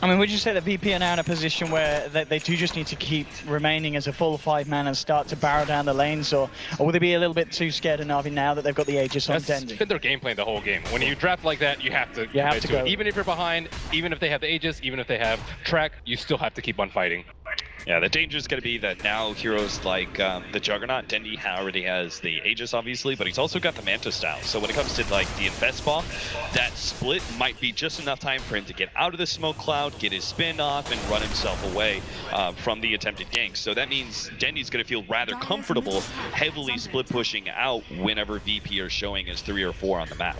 I mean, would you say that VP are now in a position where they do just need to keep remaining as a full 5-man and start to barrel down the lanes, or would they be a little bit too scared of Na'Vi now that they've got the Aegis on Dendy? That's been their game plan the whole game. When you draft like that, you have to go. It. Even if you're behind, even if they have the Aegis, even if they have track, you still have to keep on fighting. Yeah, the danger is going to be that now heroes like the Juggernaut, Dendy already has the Aegis, obviously, but he's also got the Manta style. So when it comes to like the Infest bomb, that split might be just enough time for him to get out of the smoke cloud, get his spin off, and run himself away from the attempted gank. So that means Dendy's going to feel rather comfortable heavily split pushing out whenever VP are showing as 3 or 4 on the map.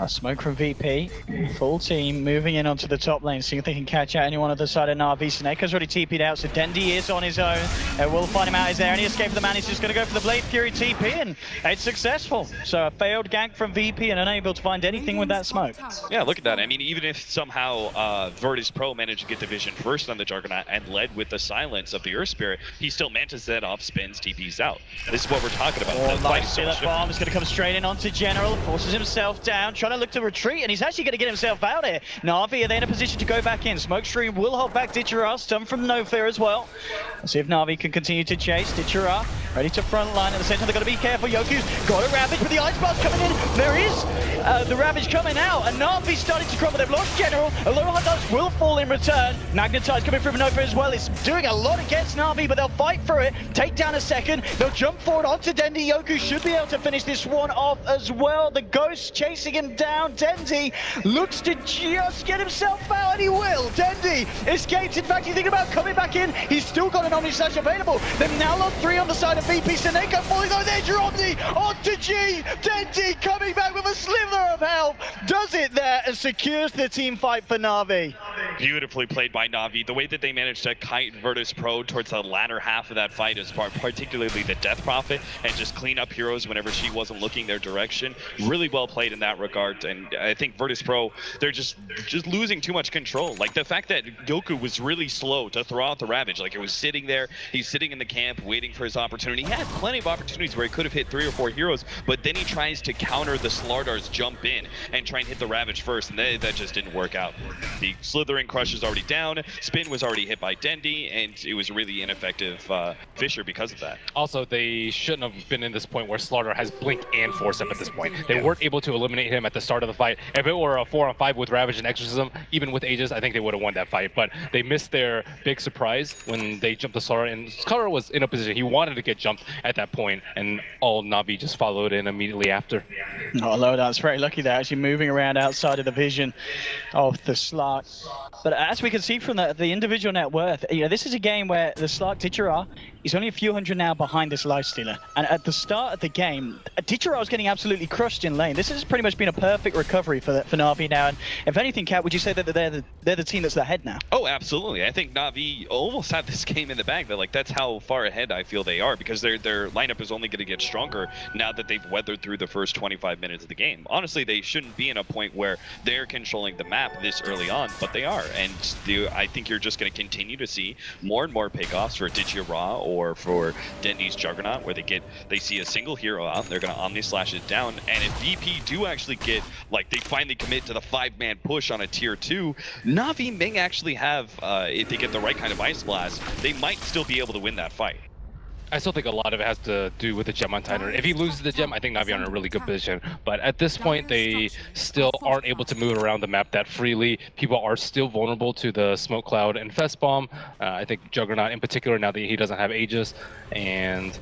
Smoke from VP, full team moving in onto the top lane, see if they can catch out anyone on the side of Na'Vi. Seneca's already TP'd out, so Dendy is on his own. We'll find him out. Is there any escape for the man? He's just going to go for the Blade Fury TP, and it's successful. So a failed gank from VP and unable to find anything with that smoke. Yeah, look at that. I mean, even if somehow Virtus.Pro managed to get the vision first on the Juggernaut and led with the silence of the Earth Spirit, he still mantas that off, spins, TPs out. This is what we're talking about. The fight so that bomb is going to come straight in onto General, forces himself down, trying to look to retreat, and he's actually going to get himself out here. Na'Vi are they in a position to go back in. Smokestream will hold back Ditchera, stun from No Fear as well. Let's see if Na'Vi can continue to chase. Ditchera ready to front line. At the same time, they've got to be careful. Yoku's got a Ravage, but the Ice Blast coming in. There is the Ravage coming out, and Na'Vi starting to crumble. They've lost General. Aloha Dust will fall in return. Magnetize coming from No Fear as well. It's doing a lot against Na'Vi, but they'll fight for it. Take down a second. They'll jump forward onto Dendy. Yoku should be able to finish this one off as well. The Ghost chasing him down. Dendy looks to just get himself out, and he will. Dendy escapes. In fact, you think about coming back in. He's still got an Omni Slash available. They've now lost 3 on the side of VP. Seneca falling on there's your Omni onto G. Dendy coming back with a sliver of health. Does it there and secures the team fight for Na'Vi. Beautifully played by Na'Vi. The way that they managed to kite Virtus.Pro towards the latter half of that fight, is particularly the Death Prophet, and just clean up heroes whenever she wasn't looking their direction. Really well played in that regard, and I think Virtus.Pro, they're just losing too much control. Like the fact that Yoku was really slow to throw out the Ravage, like it was sitting there, he's sitting in the camp waiting for his opportunity. He had plenty of opportunities where he could have hit 3 or 4 heroes, but then he tries to counter the Slardar's jump in and try and hit the Ravage first, and that just didn't work out. The Slithering Crush is already down, Spin was already hit by Dendy, and it was really ineffective Fisher because of that. Also, they shouldn't have been in this point where Slardar has Blink and Force Up at this point. They weren't able to eliminate him at the start of the fight. If it were a 4-on-5 with Ravage and Exorcism, even with Aegis, I think they would have won that fight. But they missed their big surprise when they jumped the Slardar, and Slardar was in a position. He wanted to get jumped at that point, and all Na'Vi just followed in immediately after. Oh, Loadout's very lucky they're actually moving around outside of the vision of the Slark. But as we can see from the individual net worth, you know, this is a game where the Slark Ditchera is only a few hundred now behind this Lifestealer. And at the start of the game, Ditchera was getting absolutely crushed in lane. This has pretty much been a perfect recovery for Na'Vi now. And if anything, Kat, would you say that they're the team that's ahead now? Oh, absolutely. I think Na'Vi almost had this game in the bag. That's how far ahead I feel they are, because their lineup is only going to get stronger now that they've weathered through the first 25 minutes of the game. Honestly, they shouldn't be in a point where they're controlling the map this early on, but they are. And I think you're just going to continue to see more and more pickoffs for Ditchera or for Dendy's Juggernaut, where they see a single hero out, they're going to Omni Slash it down, and if VP do actually get, like, they finally commit to the 5-man push on a tier 2, Na'Vi may actually have, if they get the right kind of Ice Blast, they might still be able to win that fight. I still think a lot of it has to do with the gem on Tidehunter. If he loses the gem, I think Na'Vi are in a really good position. But at this point, they still aren't able to move around the map that freely. People are still vulnerable to the Smoke Cloud and Fest Bomb. I think Juggernaut in particular, now that he doesn't have Aegis. And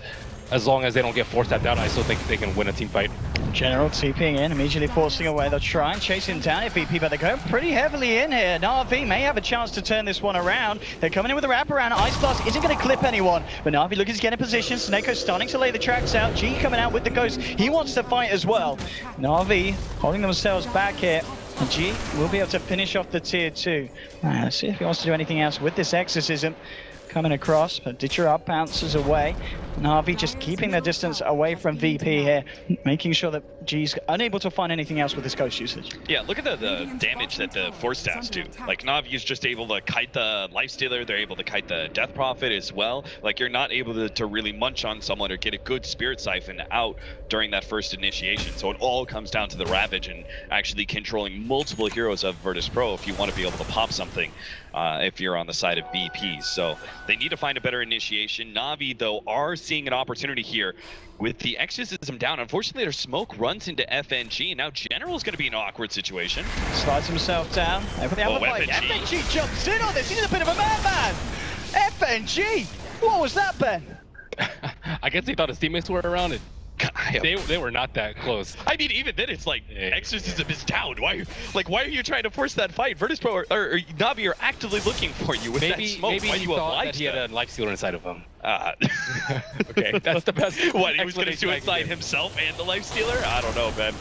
as long as they don't get force tapped out, I still think they can win a team fight. General TPing in, immediately forcing away. They'll try and chase him down at VP, but they're going pretty heavily in here. Na'Vi may have a chance to turn this one around. They're coming in with a wraparound. Ice Blast isn't going to clip anyone, but Na'Vi looking to get in position. Snakeo's starting to lay the tracks out. G coming out with the Ghost. He wants to fight as well. Na'Vi holding themselves back here. And G will be able to finish off the tier 2. Let's see if he wants to do anything else with this Exorcism. coming across, but Ditcher up bounces away. Na'Vi just keeping their distance away from VP here, making sure that G's unable to find anything else with this Ghost usage. Yeah, look at the damage that the Force Staffs do. Like, Na'Vi is just able to kite the Lifestealer, they're able to kite the Death Prophet as well. Like, you're not able to really munch on someone or get a good Spirit Siphon out during that first initiation. So it all comes down to the Ravage and actually controlling multiple heroes of Virtus.Pro if you want to be able to pop something if you're on the side of VP. So they need to find a better initiation. Na'Vi, though, are seeing an opportunity here with the Exorcism down. Unfortunately, their smoke runs into FNG, and now General is going to be in an awkward situation. Slides himself down. FNG jumps in on this. He's a bit of a madman. FNG! What was that, Ben? I guess he thought his teammates were around it. They were not that close. I mean, even then, it's like, Exorcism is down. Why are you trying to force that fight? Virtus.Pro or Na'Vi are actively looking for you with that smoke. Maybe why he you thought that he had a Lifestealer inside of him. Okay, that's the best. What, he was going to suicide himself and the Lifestealer? I don't know, man.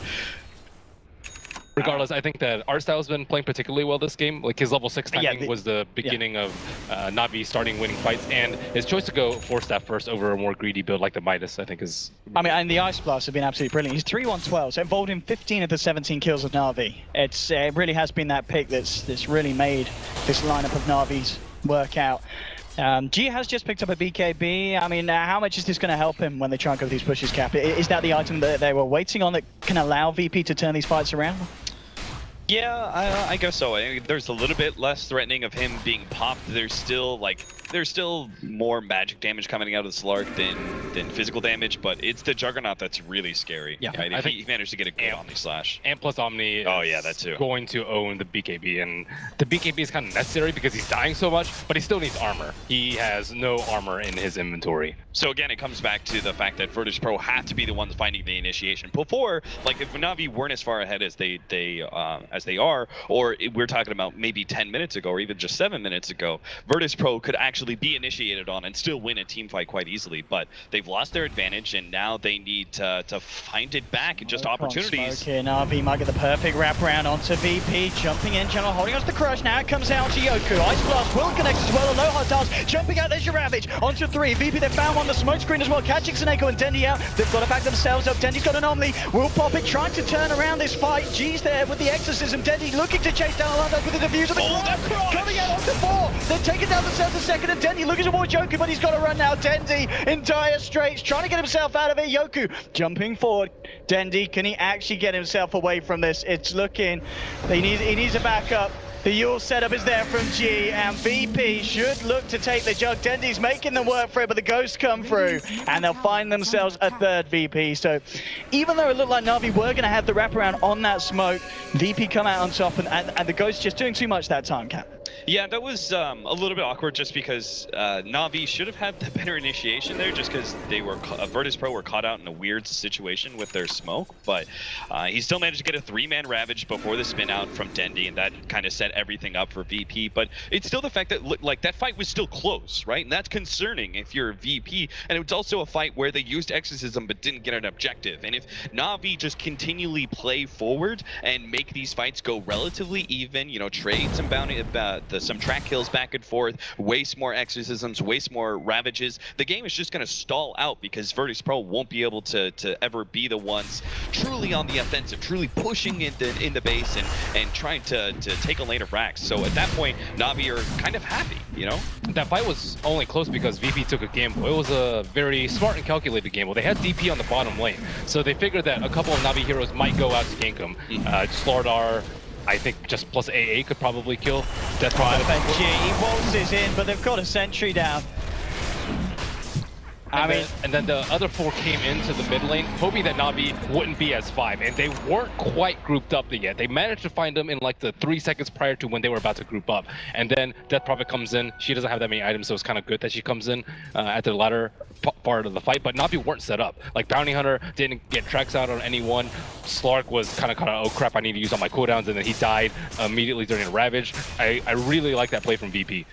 Regardless, I think that Artstyle has been playing particularly well this game. Like, his level 6 timing was the beginning of Na'Vi starting winning fights, and his choice to go Force Staff first over a more greedy build like the Midas, I think is... I mean, and the Ice Blast have been absolutely brilliant. He's 3-1-12, so involved in 15 of the 17 kills of Na'Vi. It really has been that pick that's really made this lineup of Na'Vi's work out. G has just picked up a BKB. I mean, how much is this going to help him when they try and go for these pushes, Cap? Is that the item that they were waiting on that can allow VP to turn these fights around? Yeah, I guess so. I mean, there's a little bit less threatening of him being popped. There's still more magic damage coming out of the Slark than physical damage, but it's the Juggernaut that's really scary. Yeah, right? If he managed to get a good Omni Slash. And plus Omni that too. Going to own the BKB, and the BKB is kind of necessary because he's dying so much, but he still needs armor. He has no armor in his inventory. So again, it comes back to the fact that Virtus.Pro have to be the ones finding the initiation. Before, like, if Na'Vi weren't as far ahead as they are, or we're talking about maybe 10 minutes ago or even just 7 minutes ago, Virtus.Pro could actually be initiated on and still win a team fight quite easily, but they've lost their advantage and now they need to find it back and just opportunities. Okay, Na'Vi might get the perfect wraparound onto VP, jumping in, General holding on to the crush, now it comes out to Yoku, Ice Blast will connect as well, Aloha does, jumping out, there's your Ravage, onto 3, VP they found on the smoke screen as well, catching Seneko and Dendy out, they've got to back themselves up, Dendy's got an Anomaly, will pop it, trying to turn around this fight, G's there with the Exorcism, Dendy looking to chase down Orlando with the defuse of the crush, coming out onto 4, they're taking down themselves a second, and Dendy looking towards Yoku, but he's got to run now. Dendy in dire straits, trying to get himself out of it. Yoku jumping forward. Dendy, can he actually get himself away from this? It's looking, he needs a backup. The Yule setup is there from G, and VP should look to take the jug. Dendy's making them work for it, but the Ghosts come through, and they'll find themselves a third VP. So even though it looked like Na'Vi were going to have the wraparound on that smoke, VP come out on top, and the Ghosts just doing too much that time, Cap. Yeah, that was a little bit awkward just because Na'Vi should have had the better initiation there just because they were Virtus.Pro were caught out in a weird situation with their smoke, but he still managed to get a 3-man Ravage before the spin out from Dendy, and that kind of set everything up for VP. But it's still the fact that like that fight was still close, right? And that's concerning if you're VP, and it's also a fight where they used Exorcism but didn't get an objective. And if Na'Vi just continually play forward and make these fights go relatively even, you know, trade some bounty some track kills back and forth, waste more Exorcisms, waste more Ravages, the game is just going to stall out because Virtus.Pro won't be able to ever be the ones truly on the offensive, truly pushing in the base and trying to take a lane of racks. So at that point, Na'Vi are kind of happy, you know? That fight was only close because VP took a gamble. It was a very smart and calculated gamble. They had DP on the bottom lane, so they figured that a couple of Na'Vi heroes might go out to gank them. Slardar, I think just plus AA could probably kill Death Prophet. He waltzes in, but they've got a sentry down. And then the other 4 came into the mid lane, hoping that Na'Vi wouldn't be as 5, and they weren't quite grouped up yet. They managed to find them in like the 3 seconds prior to when they were about to group up. And then Death Prophet comes in. She doesn't have that many items, so it's kind of good that she comes in at the latter part of the fight, but Na'Vi weren't set up. Like, Bounty Hunter didn't get tracks out on anyone. Slark was kind of caught, oh crap, I need to use all my cooldowns, and then he died immediately during a Ravage. I really like that play from VP.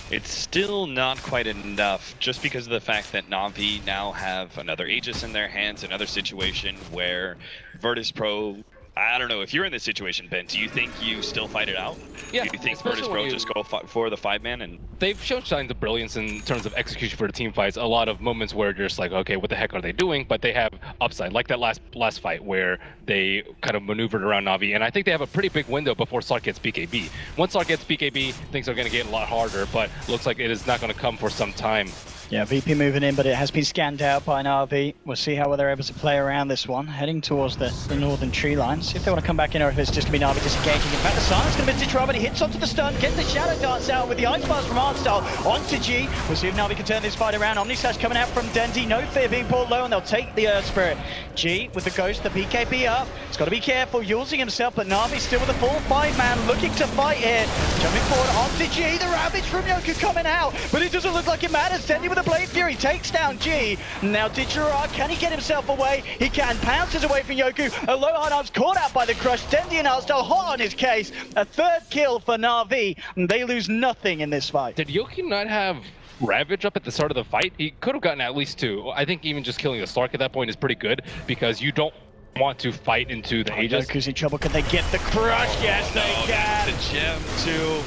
It's still not quite enough, just because of the fact that Na'Vi now have another Aegis in their hands, another situation where Virtus.Pro I don't know, if you're in this situation, Ben, do you think you still fight it out? Yeah, do you think especially Virtus.Pro just go for the 5-man? And they've shown signs of brilliance in terms of execution for the team fights. A lot of moments where you're just like, okay, what the heck are they doing? But they have upside, like that last fight where they kind of maneuvered around Na'Vi, and I think they have a pretty big window before Slark gets BKB. Once Slark gets BKB, things are going to get a lot harder, but looks like it is not going to come for some time. Yeah, VP moving in, but it has been scanned out by Na'Vi. We'll see how they're able to play around this one, heading towards the northern tree line. See if they want to come back in or if it's just going to be Na'Vi disengaging. In fact, the silence going to be Vincere, but he hits onto the stun, gets the shadow dance out with the ice bars from Artstyle onto G. We'll see if Na'Vi can turn this fight around. Omnislash coming out from Dendy, no fear being pulled low, and they'll take the Earth Spirit. G with the Ghost, the BKB up. He's got to be careful, using himself, but Na'Vi still with a full 5-man, looking to fight here. Jumping forward onto G, the Ravage from Yoku coming out, but it doesn't look like it matters. Dendy with a Blade Fury takes down G. Now Digirard, can he get himself away? He can. Pounces away from Yoku. Aloha Arms caught out by the crush. Dendy and Artstyle hot on his case. A third kill for Na'Vi, and they lose nothing in this fight. Did Yoku not have Ravage up at the start of the fight? He could have gotten at least 2. I think even just killing the Slark at that point is pretty good, because you don't want to fight into the Aegis. Yoku's in trouble. Can they get the crush? Yes, they can. The gem too.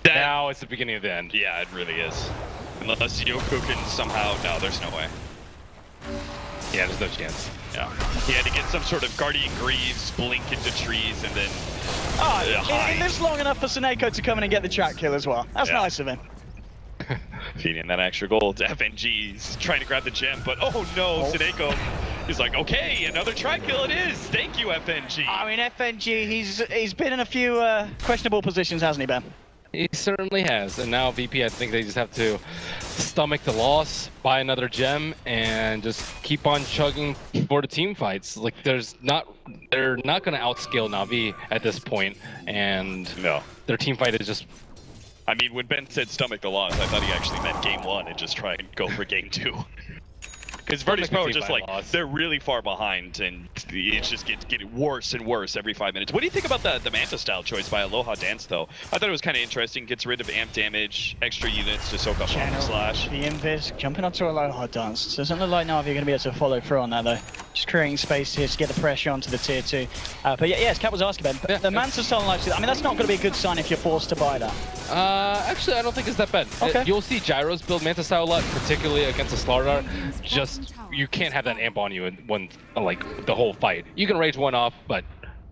Now it's the beginning of the end. Yeah, it really is. Unless Yoku can somehow... No, there's no way. Yeah, there's no chance. Yeah. He had to get some sort of Guardian Greaves, blink into trees, and then... He lives long enough for Seneko to come in and get the track kill as well. That's nice of him. Feeding that extra gold to FNG. He's trying to grab the gem, but oh no, Seneko is like, okay, another track kill it is. Thank you, FNG. I mean, FNG, he's been in a few questionable positions, hasn't he, Ben? He certainly has, and now VP, I think they just have to stomach the loss, buy another gem, and just keep on chugging for the team fights. Like, they're not going to outscale Na'Vi at this point, and no, their team fight is just... I mean, when Ben said stomach the loss, I thought he actually meant game 1 and just try and go for game 2. Because Virtus.Pro are just like, they're really far behind, and it's just getting worse and worse every 5 minutes. What do you think about the Manta style choice by Aloha Dance, though? I thought it was kind of interesting. Gets rid of amp damage, extra units to soak up on the slash. The Invis jumping onto Aloha Dance. Doesn't look like Na'Vi are going to be able to follow through on that, though. Just creating space here to get the pressure onto the tier 2. But yeah, as Kat was asking, Ben, the Manta style likes it. I mean, that's not going to be a good sign if you're forced to buy that. Actually, I don't think it's that bad. Okay. You'll see Gyros build Manta style a lot, particularly against the Slardar. Just, you can't have that amp on you in like the whole fight. You can rage one off, but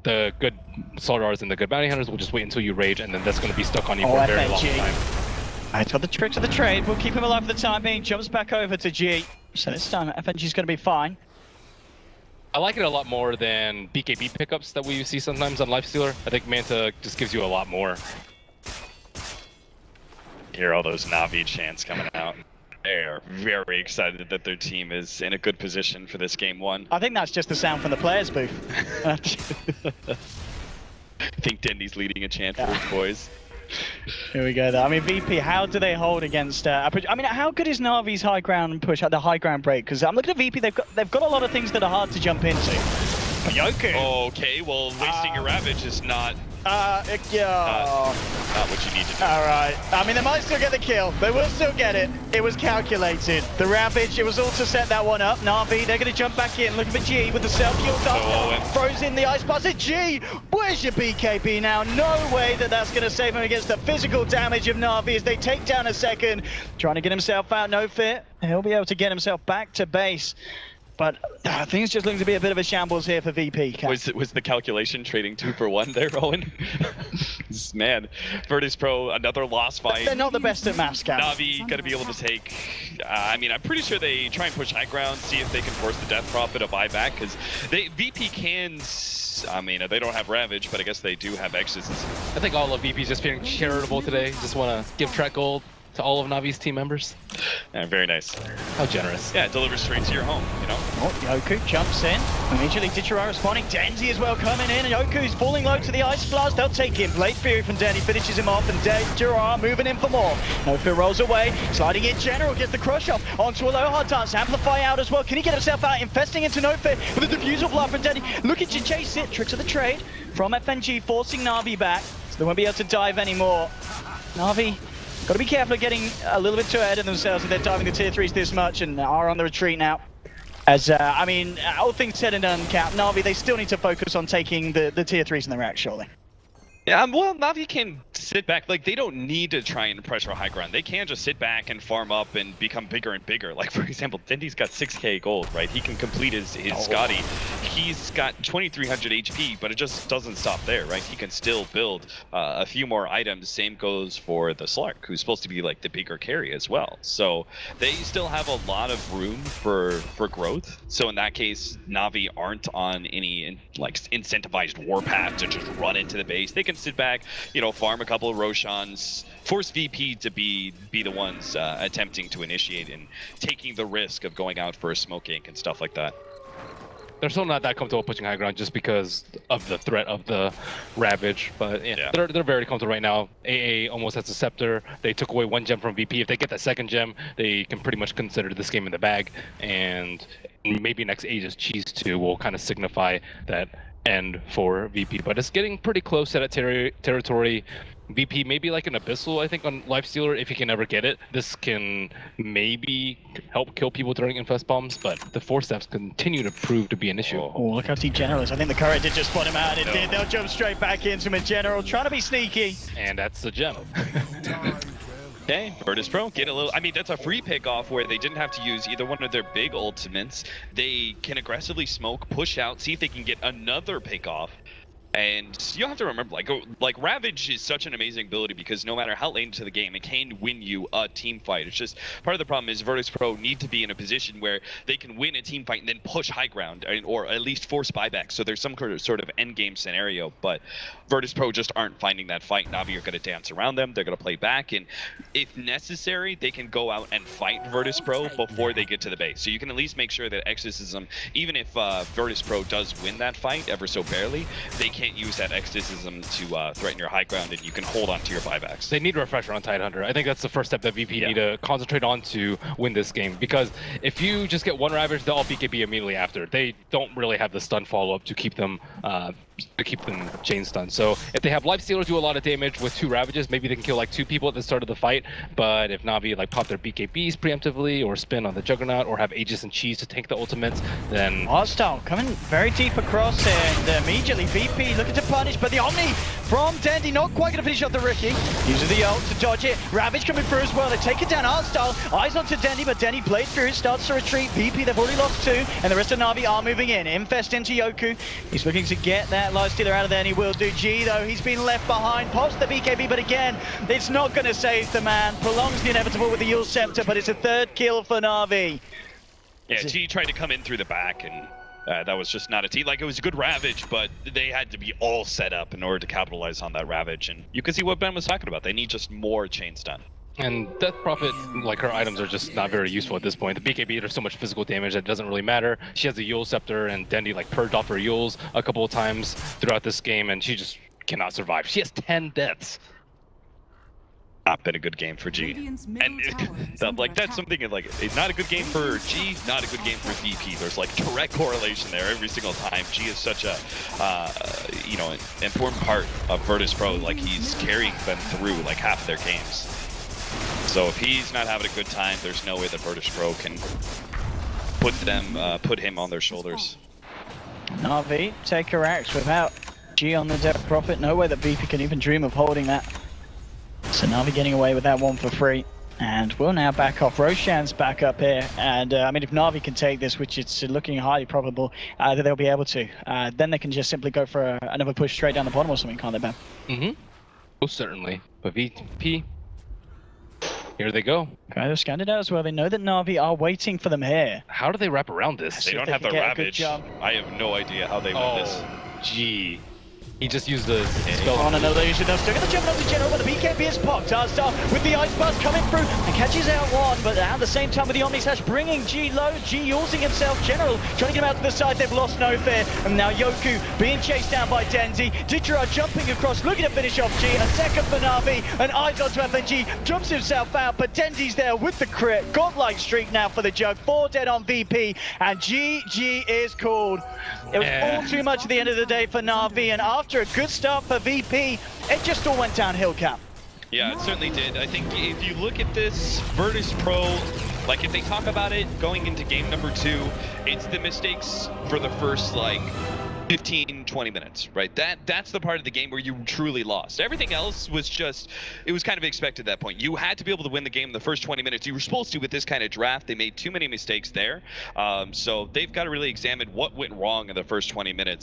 the good Slardars and the good bounty hunters will just wait until you rage, and then that's going to be stuck on you for a very long time. It's got the tricks of the trade. We'll keep him alive for the time being. Jumps back over to G. So this time, FNG's going to be fine. I like it a lot more than BKB pickups that we see sometimes on Lifestealer. I think Manta just gives you a lot more. Hear all those Na'Vi chants coming out. They are very excited that their team is in a good position for this game 1. I think that's just the sound from the players' booth. I think Dendy's leading a chant for his boys. Here we go, though. I mean, VP, how do they hold against... I mean, how good is Na'Vi's high ground push at the high ground break? Because I'm looking at VP, they've got a lot of things that are hard to jump into. Yoku. Okay, well, wasting your Ravage is not... not what you need to do. Alright. I mean, they might still get the kill. They will still get it. It was calculated. The Ravage, it was all to set that one up. Na'Vi, they're going to jump back in. Looking for G with the self-kill. Throws in the ice bars. G, where's your BKB now? No way that's going to save him against the physical damage of Na'Vi as they take down a second. Trying to get himself out, no fear. He'll be able to get himself back to base. But things just look to be a bit of a shambles here for VP. Was the calculation trading 2 for 1 there, Owen? Man, Virtus.Pro, another loss fight. They're not the best at maps, Cap. Na'Vi got to be able to take... I mean, I'm pretty sure they try and push high ground, see if they can force the Death Prophet to buy back, because VP can... I mean, they don't have Ravage, but I guess they do have Exes. I think all of VP's just feeling charitable today. Just want to give track gold to all of Navi's team members. Yeah, very nice. How generous. Yeah, it delivers straight to your home, you know? Oh, Yoku jumps in. Immediately Digirard responding. Denzi as well coming in. And Yoku's falling low to the Ice Blast. They'll take him. Blade Fury from Denny finishes him off. And Digirard moving in for more. No fear rolls away. Sliding in General. Gets the crush off. Onto Aloha Dance. Amplify out as well. Can he get himself out? Infesting into No Fear with a Diffusal Blast from Denny. Looking to chase it. Tricks of the trade from FNG. Forcing Na'Vi back. So they won't be able to dive anymore. Na'Vi... got to be careful of getting a little bit too ahead of themselves if they're diving the tier 3s this much, and are on the retreat now. As, I mean, all things said and done, Cap, Na'Vi, they still need to focus on taking the tier 3s in the rack, surely. Yeah, well, Na'Vi can sit back. Like, they don't need to try and pressure high ground. They can just sit back and farm up and become bigger and bigger. Like, for example, Dendi's got 6k gold, right? He can complete his Scotty. He's got 2300 HP, but it just doesn't stop there, right? He can still build a few more items. Same goes for the Slark, who's supposed to be, like, the bigger carry as well. So they still have a lot of room for growth. So in that case, Na'Vi aren't on any, like, incentivized warpath to just run into the base. They can sit back, you know, farm a couple of Roshans, force VP to be the ones attempting to initiate and taking the risk of going out for a smoke gank and stuff like that. They're still not that comfortable pushing high ground just because of the threat of the Ravage, but yeah. They're very comfortable right now. AA almost has a Scepter. They took away 1 gem from VP. If they get that 2nd gem, they can pretty much consider this game in the bag, and maybe next Aegis Cheese 2 will kind of signify that end for VP, but it's getting pretty close to that territory. VP maybe like an Abyssal, I think, on Lifestealer, if he can ever get it. This can maybe help kill people during Infest Bombs, but the 4 steps continue to prove to be an issue. Oh, look how he Generals. I think the Courier did just spot him out. It did. They'll jump straight back into him in General, trying to be sneaky. And that's the gem. Okay, Virtus.Pro get a little. I mean, that's a free pick off where they didn't have to use either one of their big ultimates. They can aggressively smoke, push out, see if they can get another pick off. And you have to remember, like Ravage is such an amazing ability because no matter how late into the game, it can win you a team fight. It's just part of the problem is Virtus.Pro need to be in a position where they can win a team fight and then push high ground, or at least force buyback. So there's some sort of end game scenario, but Virtus.Pro just aren't finding that fight. Na'Vi are going to dance around them. They're going to play back, and if necessary, they can go out and fight Virtus.Pro before they get to the base. So you can at least make sure that Exorcism, even if Virtus.Pro does win that fight ever so barely, they can't use that Exorcism to threaten your high ground, and you can hold on to your buybacks. They need a refresher on Tidehunter. I think that's the first step that VP need to concentrate on to win this game, because if you just get 1 Ravage, they'll all BKB immediately after. They don't really have the stun follow-up to keep them chain stunned. So if they have Lifestealers do a lot of damage with 2 Ravages, maybe they can kill like 2 people at the start of the fight. But if Na'Vi like pop their BKBs preemptively, or spin on the Juggernaut, or have Aegis and Cheese to tank the ultimates, then Hostile coming very deep across here, and immediately VP looking to punish, but the Omni from Dendi not quite going to finish off the Rookie. Uses the ult to dodge it. Ravage coming through as well. They take it down Hostile. Eyes onto Dendi, but Dendi blade through, starts to retreat. VP, they've already lost 2, and the rest of Na'Vi are moving in. Infest into Yoku. He's looking to get that Lifestealer out of there, and he will do. G, though, he's been left behind. Pops the BKB, but again, it's not going to save the man. Prolongs the inevitable with the Yule Scepter, but it's a 3rd kill for Na'Vi. Yeah, G tried to come in through the back, and that was just not a T. Like, it was a good Ravage, but they had to be all set up in order to capitalize on that Ravage. And you can see what Ben was talking about. They need just more chain stun. And Death Prophet, like, her items are just not very useful at this point. The BKB does so much physical damage that it doesn't really matter. She has the Yule Scepter, and Dendi like purged off her Yules a couple of times throughout this game, and she just cannot survive. She has 10 deaths. Not been a good game for G. And like, that's something like, it's not a good game for G, not a good game for VP. There's like direct correlation there every single time. G is such a you know, an important part of Virtus.Pro. Like, he's carrying them through like half of their games. So if he's not having a good time, there's no way that Virtus.Pro can put him on their shoulders. Na'Vi take her axe without G on the Death Prophet. No way that VP can even dream of holding that. So Na'Vi getting away with that one for free. And we'll now back off. Roshan's back up here. And I mean, if Na'Vi can take this, which it's looking highly probable that they'll be able to, then they can just simply go for another push straight down the bottom or something, can't they, Ben? Mm-hmm. Most certainly. But VP, here they go. Okay, they've scanned it out as well. They know that Na'Vi are waiting for them here. How do they wrap around this? They don't have the Ravage. I have no idea how they win this. Gee. He just used the spell on an illusion. They're still going to jump on the General, but the BKB is popped. Arstar with the Ice Blast coming through and catches out 1, but at the same time with the Omni Slash bringing G low. G using himself. General trying to get him out to the side. They've lost no fear. And now Yoku being chased down by Dendi. Ditra jumping across, looking to finish off G. A second for Na'Vi, and eyes onto FNG. Jumps himself out, but Dendi's there with the crit. Godlike streak now for the Jug. 4 dead on VP, and GG is called. It was all too much at the end of the day for Na'Vi, and after a good start for VP, it just all went downhill, Cap. Yeah, it certainly did. I think if you look at this, Virtus.Pro, like if they talk about it going into game number 2, it's the mistakes for the first like 15, 20 minutes, right? That's the part of the game where you truly lost. Everything else was just, it was kind of expected at that point. You had to be able to win the game in the first 20 minutes. You were supposed to with this kind of draft. They made too many mistakes there. So they've got to really examine what went wrong in the first 20 minutes.